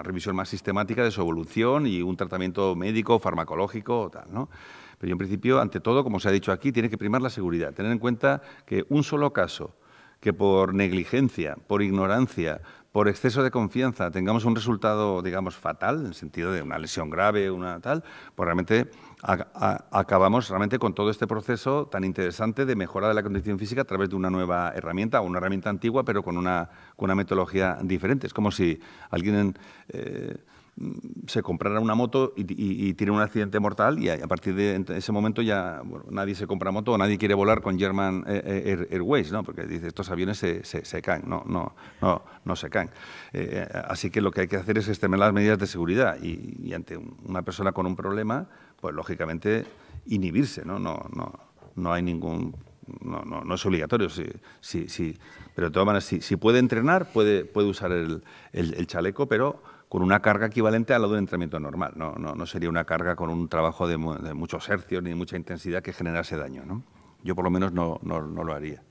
revisión más sistemática de su evolución y un tratamiento médico, farmacológico o tal, ¿no? Pero yo, en principio, ante todo, como se ha dicho aquí, tiene que primar la seguridad. Tener en cuenta que un solo caso, que por negligencia, por ignorancia, por exceso de confianza, tengamos un resultado, digamos, fatal, en el sentido de una lesión grave, una tal, pues realmente acabamos realmente con todo este proceso tan interesante de mejora de la condición física a través de una nueva herramienta, o una herramienta antigua, pero con una metodología diferente. Es como si alguien se comprara una moto y tiene un accidente mortal y a partir de ese momento ya nadie se compra moto o nadie quiere volar con German Airways, ¿no? Porque dice, estos aviones se caen. No se caen. Así que lo que hay que hacer es extremar las medidas de seguridad y ante una persona con un problema, pues lógicamente inhibirse, ¿no? No hay ningún... No es obligatorio, sí. Pero de todas maneras, si puede entrenar, puede usar el chaleco, pero con una carga equivalente a la de un entrenamiento normal. No sería una carga con un trabajo de muchos hercios ni mucha intensidad que generase daño, ¿no? Yo por lo menos no lo haría.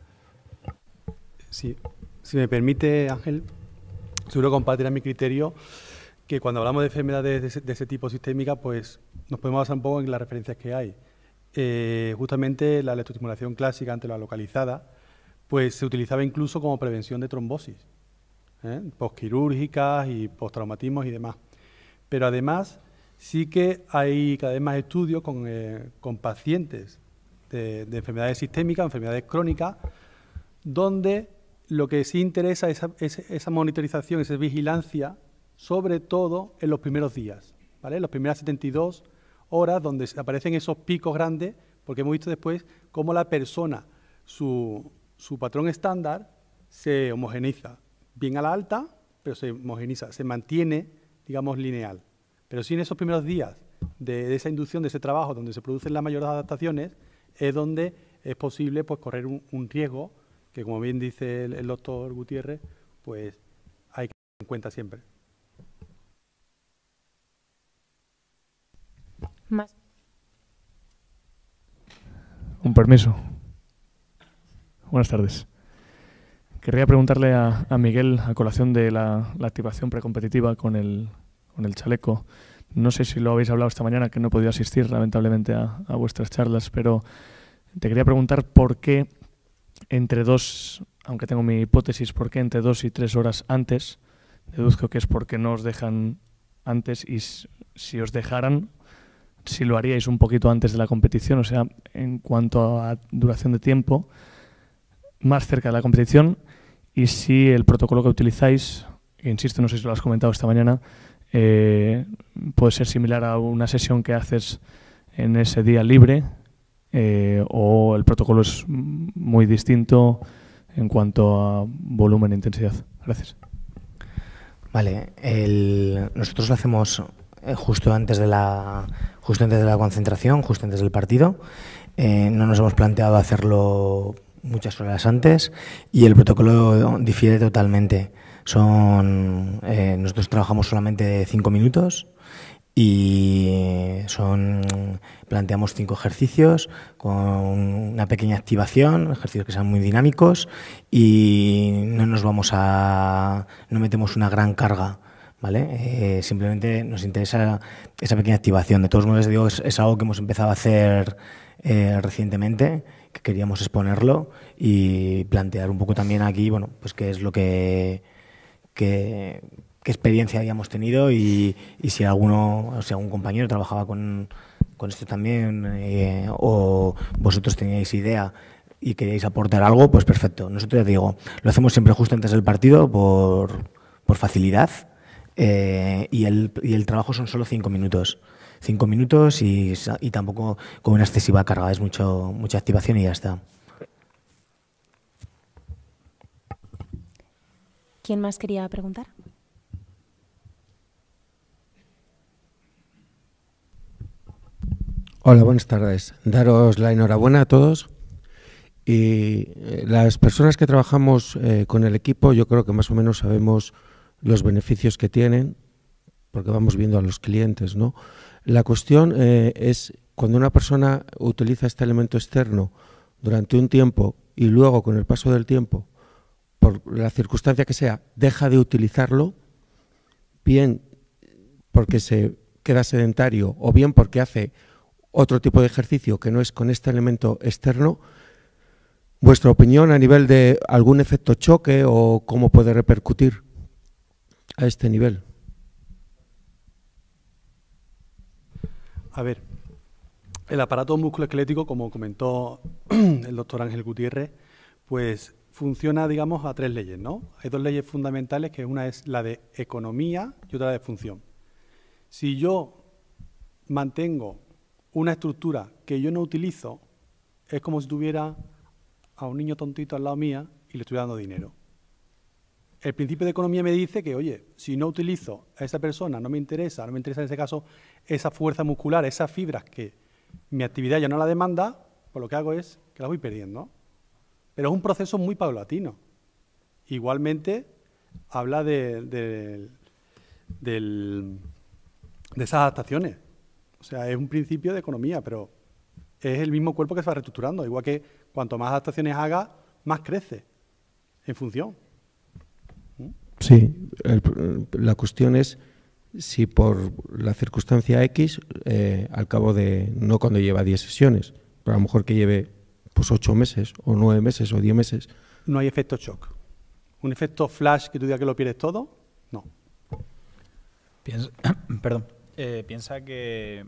Sí. Si me permite, Ángel, seguro compartirá mi criterio que cuando hablamos de enfermedades de ese tipo sistémica, pues nos podemos basar un poco en las referencias que hay. Justamente la electroestimulación clásica, ante la localizada, pues se utilizaba incluso como prevención de trombosis, postquirúrgicas y posttraumatismos y demás. Pero además sí que hay cada vez más estudios con pacientes de enfermedades sistémicas, enfermedades crónicas, donde lo que sí interesa es esa monitorización, esa vigilancia, sobre todo en los primeros días, ¿vale? En las primeras 72 horas, donde aparecen esos picos grandes, porque hemos visto después cómo la persona, su patrón estándar, se homogeneiza. Bien a la alta, pero se homogeniza, se mantiene, digamos, lineal. Pero sí en esos primeros días de esa inducción, de ese trabajo, donde se producen las mayores adaptaciones, es donde es posible pues correr un riesgo que, como bien dice el doctor Gutiérrez, pues hay que tener en cuenta siempre. Más. Un permiso. Buenas tardes. Querría preguntarle a Miguel, a colación de la activación precompetitiva con el chaleco. No sé si lo habéis hablado esta mañana, que no he podido asistir lamentablemente a vuestras charlas, pero te quería preguntar por qué entre aunque tengo mi hipótesis, por qué entre 2 y 3 horas antes, deduzco que es porque no os dejan antes, y si os dejaran, si lo haríais un poquito antes de la competición, o sea, en cuanto a duración de tiempo, más cerca de la competición, y si el protocolo que utilizáis, que insisto, no sé si lo has comentado esta mañana, puede ser similar a una sesión que haces en ese día libre, o el protocolo es muy distinto en cuanto a volumen e intensidad. Gracias. Vale, nosotros lo hacemos justo antes de la concentración, justo antes del partido. No nos hemos planteado hacerlo muchas horas antes y el protocolo difiere totalmente. Nosotros trabajamos solamente 5 minutos y planteamos 5 ejercicios con una pequeña activación, ejercicios que sean muy dinámicos, y no metemos una gran carga, ¿vale? Simplemente nos interesa esa pequeña activación. De todos modos, digo, es algo que hemos empezado a hacer recientemente, que queríamos exponerlo y plantear un poco también aquí, bueno, pues qué es lo qué experiencia habíamos tenido y si algún compañero trabajaba con esto también, o vosotros teníais idea y queréis aportar algo, pues perfecto. Nosotros, ya te digo, lo hacemos siempre justo antes del partido por facilidad, y el trabajo son solo 5 minutos. 5 minutos y tampoco con una excesiva carga, es mucha activación y ya está. ¿Quién más quería preguntar? Hola, buenas tardes. Daros la enhorabuena a todos. Y las personas que trabajamos con el equipo, yo creo que más o menos sabemos los beneficios que tienen, porque vamos viendo a los clientes, ¿no? La cuestión es cuando una persona utiliza este elemento externo durante un tiempo y luego, con el paso del tiempo, por la circunstancia que sea, deja de utilizarlo, bien porque se queda sedentario o bien porque hace otro tipo de ejercicio que no es con este elemento externo. ¿Vuestra opinión a nivel de algún efecto choque o cómo puede repercutir a este nivel? A ver, el aparato musculoesquelético, como comentó el doctor Ángel Gutiérrez, pues funciona, digamos, a 3 leyes, ¿no? Hay 2 leyes fundamentales, que una es la de economía y otra de función. Si yo mantengo una estructura que yo no utilizo, es como si tuviera a un niño tontito al lado mía y le estuviera dando dinero. El principio de economía me dice que, oye, si no utilizo a esa persona, no me interesa en ese caso esa fuerza muscular, esas fibras que mi actividad ya no la demanda, pues lo que hago es que las voy perdiendo. Pero es un proceso muy paulatino. Igualmente, habla de esas adaptaciones. O sea, es un principio de economía, pero es el mismo cuerpo que se va reestructurando. Igual que cuanto más adaptaciones haga, más crece en función. Sí, la cuestión es si por la circunstancia X, al cabo de, no cuando lleva 10 sesiones, pero a lo mejor que lleve pues 8 meses, o 9 meses, o 10 meses. No hay efecto shock. Un efecto flash que tú digas que lo pierdes todo, no. Piensa que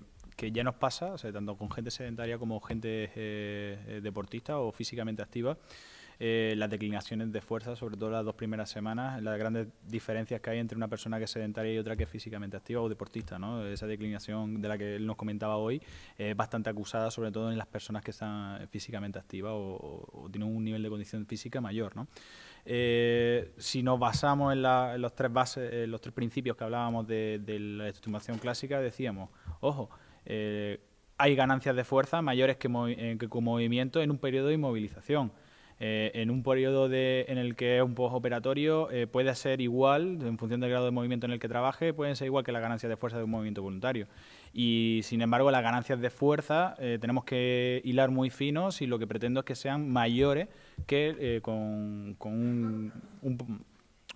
ya nos pasa, o sea, tanto con gente sedentaria como gente deportista o físicamente activa, las declinaciones de fuerza, sobre todo las 2 primeras semanas, las grandes diferencias que hay entre una persona que es sedentaria y otra que es físicamente activa o deportista, ¿no? Esa declinación de la que él nos comentaba hoy es bastante acusada, sobre todo en las personas que están físicamente activas o tienen un nivel de condición física mayor, ¿no? Si nos basamos en los 3 bases, los 3 principios que hablábamos de la estimulación clásica, decíamos, ojo, hay ganancias de fuerza mayores que con movimiento en un periodo de inmovilización. En un periodo en el que es un postoperatorio puede ser igual, en función del grado de movimiento en el que trabaje, pueden ser igual que las ganancias de fuerza de un movimiento voluntario. Y, sin embargo, las ganancias de fuerza tenemos que hilar muy fino si lo que pretendo es que sean mayores que con un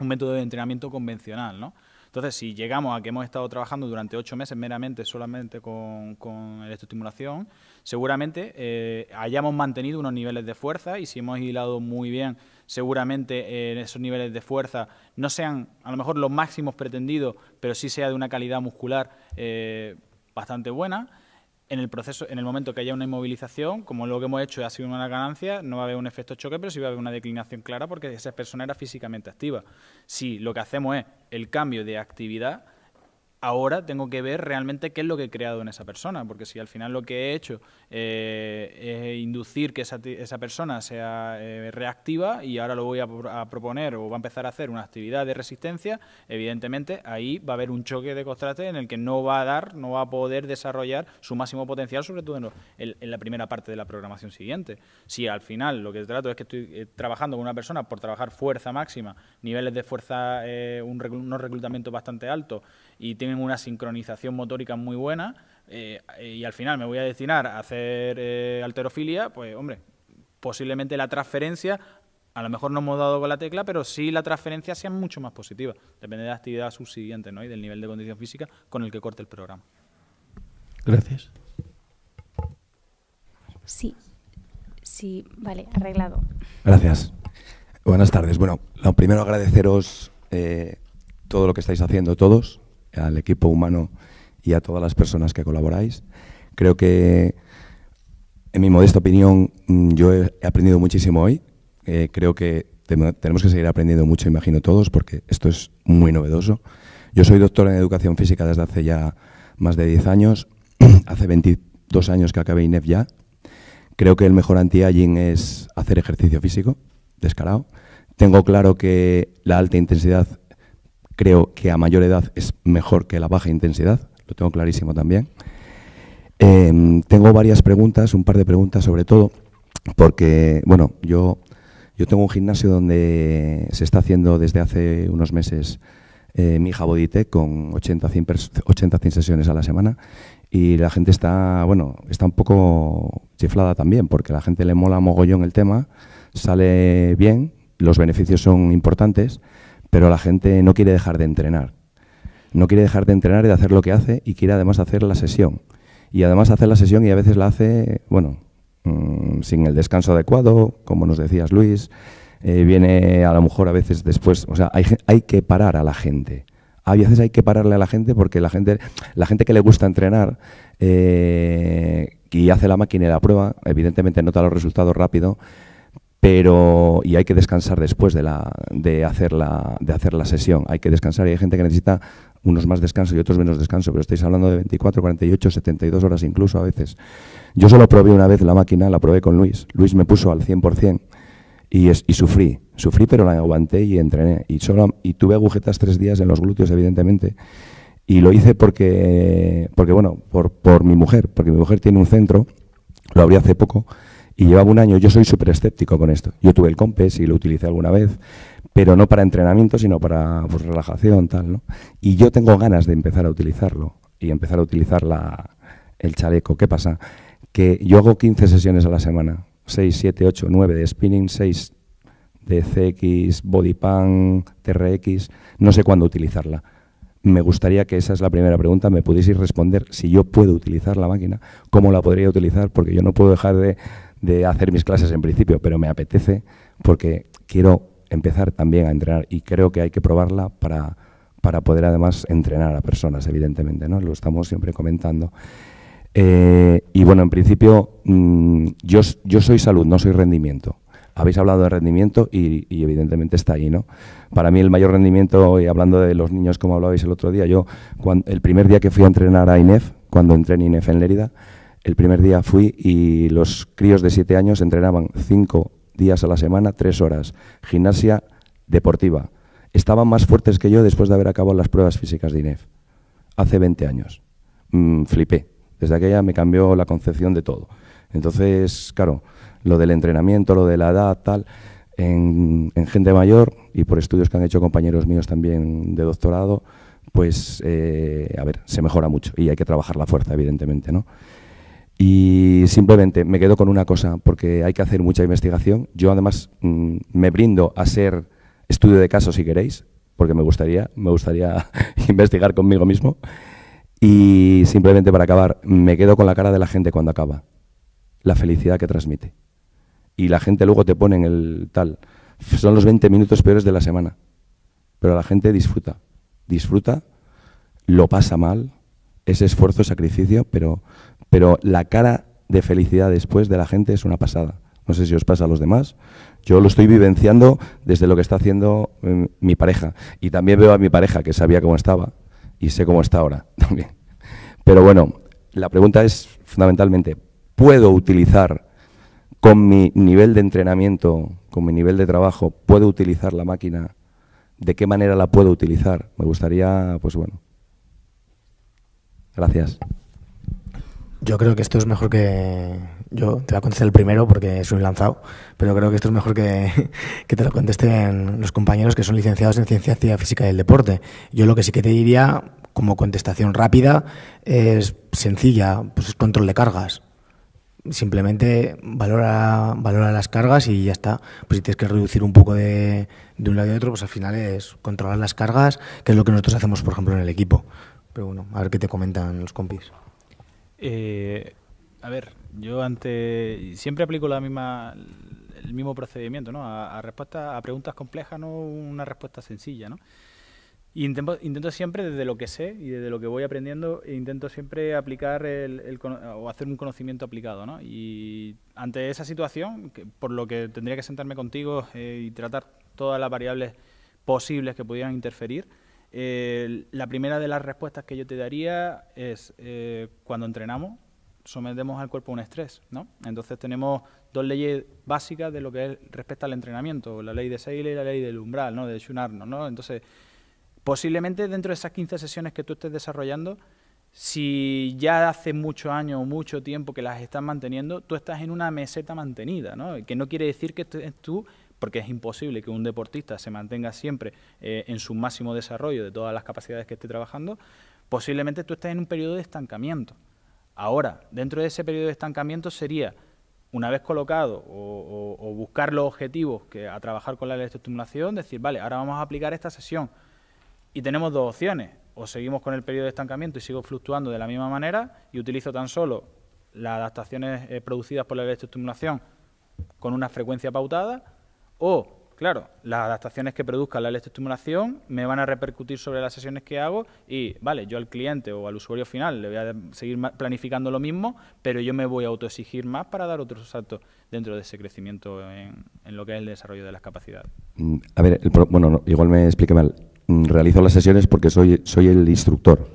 método de entrenamiento convencional, ¿no? Entonces, si llegamos a que hemos estado trabajando durante 8 meses meramente solamente con electroestimulación, seguramente hayamos mantenido unos niveles de fuerza, y si hemos hilado muy bien, seguramente esos niveles de fuerza no sean a lo mejor los máximos pretendidos, pero sí sea de una calidad muscular bastante buena. En el proceso, en el momento que haya una inmovilización, como lo que hemos hecho ha sido una ganancia, no va a haber un efecto choque, pero sí va a haber una declinación clara porque esa persona era físicamente activa. Si lo que hacemos es el cambio de actividad, ahora tengo que ver realmente qué es lo que he creado en esa persona, porque si al final lo que he hecho es inducir que esa persona sea reactiva y ahora lo voy a proponer o va a empezar a hacer una actividad de resistencia, evidentemente ahí va a haber un choque de contraste en el que no va a poder desarrollar su máximo potencial, sobre todo en la primera parte de la programación siguiente. Si al final lo que trato es que estoy trabajando con una persona por trabajar fuerza máxima, niveles de fuerza, unos reclutamientos bastante altos y tienen una sincronización motórica muy buena, y al final me voy a destinar a hacer halterofilia, pues hombre, posiblemente la transferencia, a lo mejor no hemos dado con la tecla, pero sí la transferencia sea mucho más positiva, depende de la actividad subsiguiente, ¿no? Y del nivel de condición física con el que corte el programa. Gracias. Sí, vale, arreglado. Gracias. Buenas tardes. Bueno, lo primero agradeceros todo lo que estáis haciendo todos, al equipo humano y a todas las personas que colaboráis. Creo que En mi modesta opinión, yo he aprendido muchísimo hoy. Creo que tenemos que seguir aprendiendo mucho, imagino todos, porque esto es muy novedoso. Yo soy doctor en Educación Física desde hace ya más de 10 años. Hace 22 años que acabé INEF ya. Creo que el mejor anti-aging es hacer ejercicio físico, descarado. Tengo claro que la alta intensidad, creo que a mayor edad es mejor que la baja intensidad. Lo tengo clarísimo también. Tengo varias preguntas, un par de preguntas sobre todo, porque, bueno, yo tengo un gimnasio donde se está haciendo desde hace unos meses mi hija Boditech con 80-100 sesiones a la semana y la gente está un poco chiflada también porque a la gente le mola mogollón el tema, sale bien, los beneficios son importantes, pero la gente no quiere dejar de entrenar. No quiere dejar de entrenar y de hacer lo que hace y quiere además hacer la sesión. Y además hace la sesión y a veces la hace, sin el descanso adecuado, como nos decías Luis, viene a lo mejor a veces después, o sea, hay que parar a la gente. A veces hay que pararle a la gente porque la gente que le gusta entrenar y hace la máquina y la prueba, evidentemente nota los resultados rápido, y hay que descansar después de hacer la sesión. Hay que descansar y hay gente que necesita unos más descanso y otros menos descanso, pero estáis hablando de 24, 48, 72 horas incluso a veces. Yo solo probé una vez la máquina, la probé con Luis. Luis me puso al 100% y sufrí, pero la aguanté y entrené. Y tuve agujetas 3 días en los glúteos, evidentemente. Y lo hice por mi mujer, porque mi mujer tiene un centro, lo abrí hace poco, y llevaba un año. Yo soy súper escéptico con esto. Yo tuve el Compes y lo utilicé alguna vez, pero no para entrenamiento, sino para relajación, tal, ¿no? Y yo tengo ganas de empezar a utilizarlo y empezar a utilizar el chaleco. ¿Qué pasa? Que yo hago 15 sesiones a la semana, 6, 7, 8, 9 de spinning, 6 de CX, body pump, TRX, no sé cuándo utilizarla. Me gustaría que esa es la primera pregunta, me pudieseis responder si yo puedo utilizar la máquina, cómo la podría utilizar, porque yo no puedo dejar de hacer mis clases en principio, pero me apetece porque quiero empezar también a entrenar y creo que hay que probarla para poder además entrenar a personas, evidentemente, ¿no? Lo estamos siempre comentando. Y bueno, en principio yo soy salud, no soy rendimiento. Habéis hablado de rendimiento y evidentemente está ahí, ¿no? Para mí el mayor rendimiento, y hablando de los niños como hablabais el otro día, el primer día que fui a entrenar a INEF, cuando entré en INEF en Lérida, el primer día fui y los críos de 7 años entrenaban 5 días a la semana, 3 horas, gimnasia deportiva. Estaban más fuertes que yo después de haber acabado las pruebas físicas de INEF, hace 20 años. Flipé. Desde aquella me cambió la concepción de todo. Entonces, claro, lo del entrenamiento, lo de la edad, tal, en gente mayor y por estudios que han hecho compañeros míos también de doctorado, pues, se mejora mucho y hay que trabajar la fuerza, evidentemente, ¿no? Y simplemente me quedo con una cosa, porque hay que hacer mucha investigación. Yo, además, me brindo a ser estudio de caso, si queréis, porque me gustaría investigar conmigo mismo. Y simplemente para acabar, me quedo con la cara de la gente cuando acaba, la felicidad que transmite. Y la gente luego te pone en el tal, son los 20 minutos peores de la semana, pero la gente disfruta, lo pasa mal, ese esfuerzo, sacrificio, pero la cara de felicidad después de la gente es una pasada. No sé si os pasa a los demás. Yo lo estoy vivenciando desde lo que está haciendo mi pareja. Y también veo a mi pareja, que sabía cómo estaba, y sé cómo está ahora también. Pero bueno, la pregunta es fundamentalmente, ¿puedo utilizar con mi nivel de entrenamiento, con mi nivel de trabajo, puedo utilizar la máquina? ¿De qué manera la puedo utilizar? Me gustaría, pues bueno. Gracias. Yo creo que esto es mejor que... Yo te voy a contestar el primero porque soy lanzado, pero creo que esto es mejor que te lo contesten los compañeros que son licenciados en Ciencia, Actividad Física y el Deporte. Yo lo que sí que te diría, como contestación rápida, es sencilla, pues es control de cargas. Simplemente valora las cargas y ya está. Pues si tienes que reducir un poco de un lado y de otro, pues al final es controlar las cargas, que es lo que nosotros hacemos, por ejemplo, en el equipo. Pero bueno, a ver qué te comentan los compis. A ver, yo siempre aplico el mismo procedimiento, ¿no? A preguntas complejas, no una respuesta sencilla, ¿no? Intento siempre, desde lo que sé y desde lo que voy aprendiendo, intento siempre aplicar o hacer un conocimiento aplicado, ¿no? Y ante esa situación, por lo que tendría que sentarme contigo y tratar todas las variables posibles que pudieran interferir, la primera de las respuestas que yo te daría es cuando entrenamos, sometemos al cuerpo a un estrés, ¿no? Entonces tenemos dos leyes básicas de lo que respecta al entrenamiento, la ley de Seyle y la ley del umbral, ¿no? De Schunarno, ¿no? Entonces, posiblemente dentro de esas 15 sesiones que tú estés desarrollando, si ya hace muchos años o mucho tiempo que las estás manteniendo, tú estás en una meseta mantenida, ¿no? Que no quiere decir que tú, porque es imposible que un deportista se mantenga siempre en su máximo desarrollo de todas las capacidades que esté trabajando, posiblemente tú estés en un periodo de estancamiento. Ahora, dentro de ese periodo de estancamiento sería, una vez colocado o buscar los objetivos a trabajar con la electroestimulación, decir, vale, ahora vamos a aplicar esta sesión. Y tenemos dos opciones, o seguimos con el periodo de estancamiento y sigo fluctuando de la misma manera y utilizo tan solo las adaptaciones producidas por la electroestimulación con una frecuencia pautada, o, claro, las adaptaciones que produzca la electroestimulación me van a repercutir sobre las sesiones que hago y, vale, yo al cliente o al usuario final le voy a seguir planificando lo mismo, pero yo me voy a autoexigir más para dar otros saltos dentro de ese crecimiento en lo que es el desarrollo de las capacidades. A ver, igual me expliqué mal. Realizo las sesiones porque soy el instructor.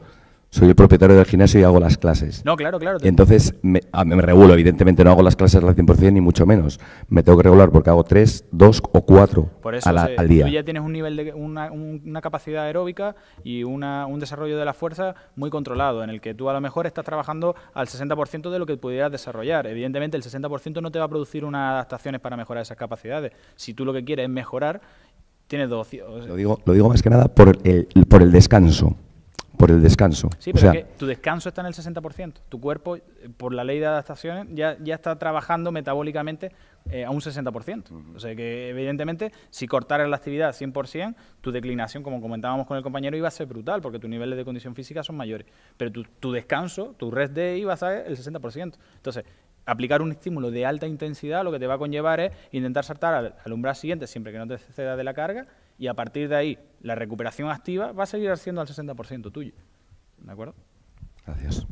Soy el propietario del gimnasio y hago las clases. No, claro. Y entonces me regulo. Evidentemente no hago las clases al 100% ni mucho menos. Me tengo que regular porque hago 3, 2 o 4 Por eso, al día. Tú ya tienes un nivel de una capacidad aeróbica y un desarrollo de la fuerza muy controlado, en el que tú a lo mejor estás trabajando al 60% de lo que pudieras desarrollar. Evidentemente el 60% no te va a producir unas adaptaciones para mejorar esas capacidades. Si tú lo que quieres es mejorar, tienes dos opciones. Lo digo más que nada por el descanso. Por el descanso. Sí, pero es que tu descanso está en el 60%. Tu cuerpo, por la ley de adaptaciones, ya está trabajando metabólicamente a un 60%. O sea que, evidentemente, si cortaras la actividad 100%, tu declinación, como comentábamos con el compañero, iba a ser brutal, porque tus niveles de condición física son mayores. Pero tu descanso, tu rest day, iba a ser el 60%. Entonces, aplicar un estímulo de alta intensidad lo que te va a conllevar es intentar saltar al umbral siguiente siempre que no te cedas de la carga, y a partir de ahí la recuperación activa va a seguir siendo al 60% tuyo. ¿De acuerdo? Gracias.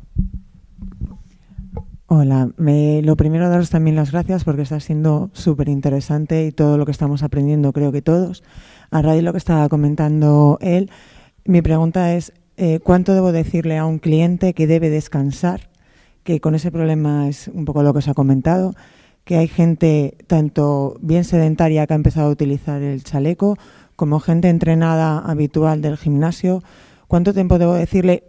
Hola, lo primero daros también las gracias porque está siendo súper interesante y todo lo que estamos aprendiendo, creo que todos. A raíz de lo que estaba comentando él, mi pregunta es ¿cuánto debo decirle a un cliente que debe descansar? Que con ese problema es un poco lo que os ha comentado, que hay gente tanto bien sedentaria que ha empezado a utilizar el chaleco, como gente entrenada habitual del gimnasio. ¿Cuánto tiempo debo decirle,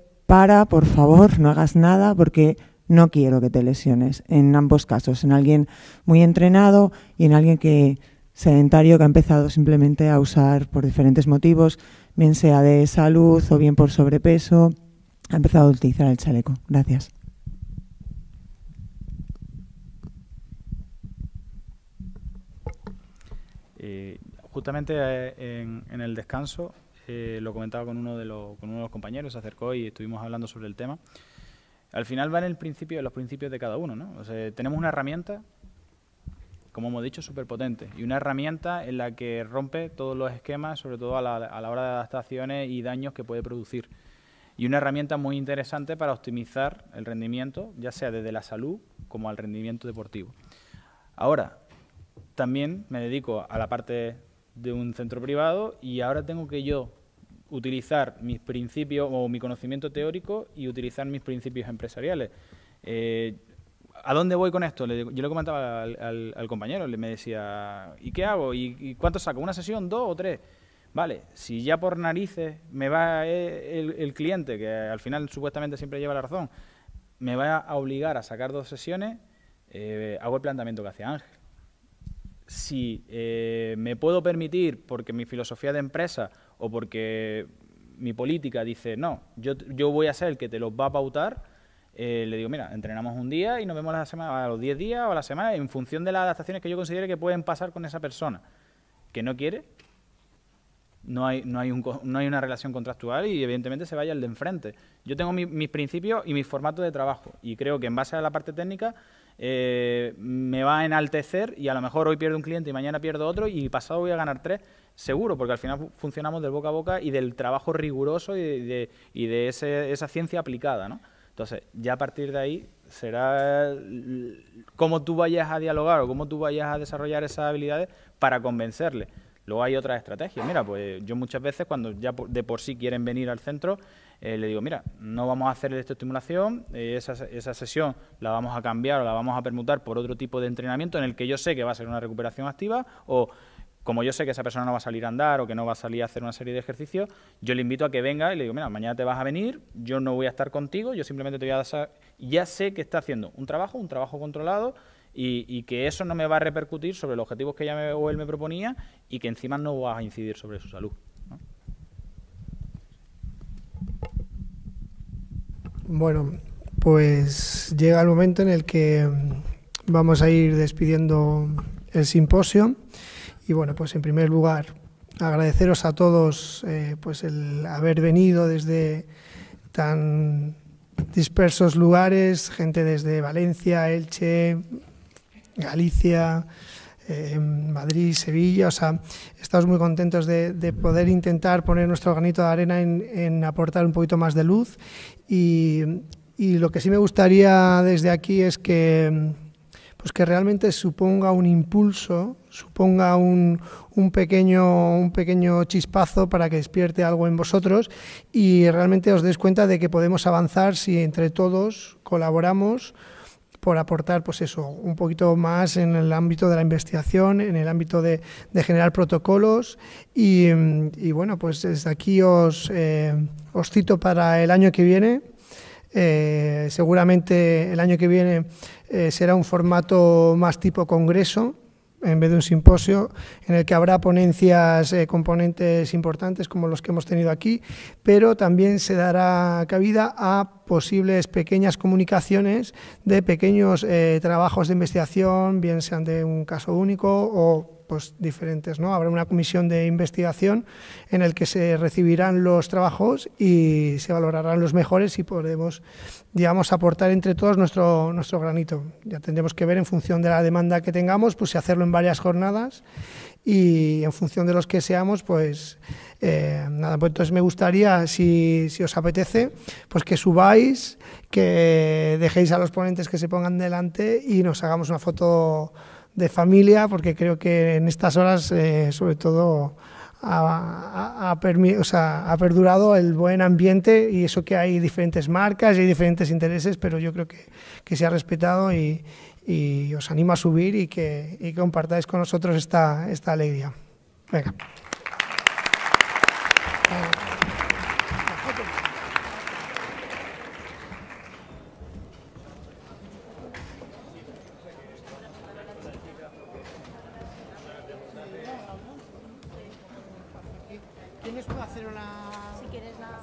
por favor, no hagas nada porque no quiero que te lesiones? En ambos casos, en alguien muy entrenado y en alguien sedentario que ha empezado simplemente a usar por diferentes motivos, bien sea de salud o bien por sobrepeso, ha empezado a utilizar el chaleco. Gracias. Justamente en el descanso, lo comentaba con uno de los compañeros, se acercó y estuvimos hablando sobre el tema. Al final va en los principios de cada uno, ¿no? O sea, tenemos una herramienta, como hemos dicho, súper potente, y una herramienta en la que rompe todos los esquemas, sobre todo a la hora de adaptaciones y daños que puede producir. Y una herramienta muy interesante para optimizar el rendimiento, ya sea desde la salud como al rendimiento deportivo. Ahora, también me dedico a la parte de un centro privado y ahora tengo que yo utilizar mis principios o mi conocimiento teórico y utilizar mis principios empresariales. ¿A dónde voy con esto? Yo le comentaba al compañero, me decía, ¿y qué hago? ¿Y cuánto saco? ¿Una sesión, 2 o 3? Vale, si ya por narices me va el cliente, que al final supuestamente siempre lleva la razón, me va a obligar a sacar 2 sesiones, hago el planteamiento que hacía Ángel. Si me puedo permitir, porque mi filosofía de empresa o porque mi política dice, no, yo voy a ser el que te los va a pautar, le digo, mira, entrenamos un día y nos vemos a los 10 días o a la semana en función de las adaptaciones que yo considere que pueden pasar con esa persona. Que no quiere, no hay una relación contractual y evidentemente se vaya el de enfrente. Yo tengo mis principios y mis formatos de trabajo y creo que en base a la parte técnica me va a enaltecer y a lo mejor hoy pierdo un cliente y mañana pierdo otro y pasado voy a ganar 3, seguro, porque al final funcionamos del boca a boca y del trabajo riguroso y de esa ciencia aplicada, ¿no? Entonces, ya a partir de ahí será cómo tú vayas a dialogar o cómo tú vayas a desarrollar esas habilidades para convencerle. Luego hay otras estrategias. Mira, pues yo muchas veces cuando ya de por sí quieren venir al centro, le digo, mira, no vamos a hacer electroestimulación, esa sesión la vamos a cambiar o la vamos a permutar por otro tipo de entrenamiento en el que yo sé que va a ser una recuperación activa o como yo sé que esa persona no va a salir a andar o que no va a salir a hacer una serie de ejercicios, yo le invito a que venga y le digo, mira, mañana te vas a venir, yo no voy a estar contigo, yo simplemente te voy a dar, ya sé que está haciendo un trabajo controlado y que eso no me va a repercutir sobre los objetivos que ella o él me proponía y que encima no va a incidir sobre su salud, ¿no? Bueno, pues llega el momento en el que vamos a ir despidiendo el simposio. Y bueno, pues en primer lugar, agradeceros a todos pues el haber venido desde tan dispersos lugares, gente desde Valencia, Elche, Galicia, Madrid, Sevilla. O sea, estamos muy contentos de poder intentar poner nuestro granito de arena en aportar un poquito más de luz. Y lo que sí me gustaría desde aquí es que realmente suponga un impulso, suponga un pequeño chispazo para que despierte algo en vosotros y realmente os deis cuenta de que podemos avanzar si entre todos colaboramos por aportar pues eso, un poquito más en el ámbito de la investigación, en el ámbito de generar protocolos y bueno, pues desde aquí os cito para el año que viene. Seguramente el año que viene será un formato más tipo congreso en vez de un simposio en el que habrá ponencias componentes importantes como los que hemos tenido aquí, pero también se dará cabida a posibles pequeñas comunicaciones de pequeños trabajos de investigación, bien sean de un caso único o pues diferentes, ¿no? Habrá una comisión de investigación en el que se recibirán los trabajos y se valorarán los mejores y podremos, digamos, aportar entre todos nuestro granito. Ya tendremos que ver en función de la demanda que tengamos, pues si hacerlo en varias jornadas y en función de los que seamos, pues nada, pues entonces me gustaría, si os apetece, pues que subáis, que dejéis a los ponentes que se pongan delante y nos hagamos una foto de familia, porque creo que en estas horas, sobre todo, ha perdurado el buen ambiente y eso que hay diferentes marcas y hay diferentes intereses, pero yo creo que se ha respetado y os animo a subir y que compartáis con nosotros esta alegría. Venga. ¿Quién nos puede hacer una...? Si quieres la...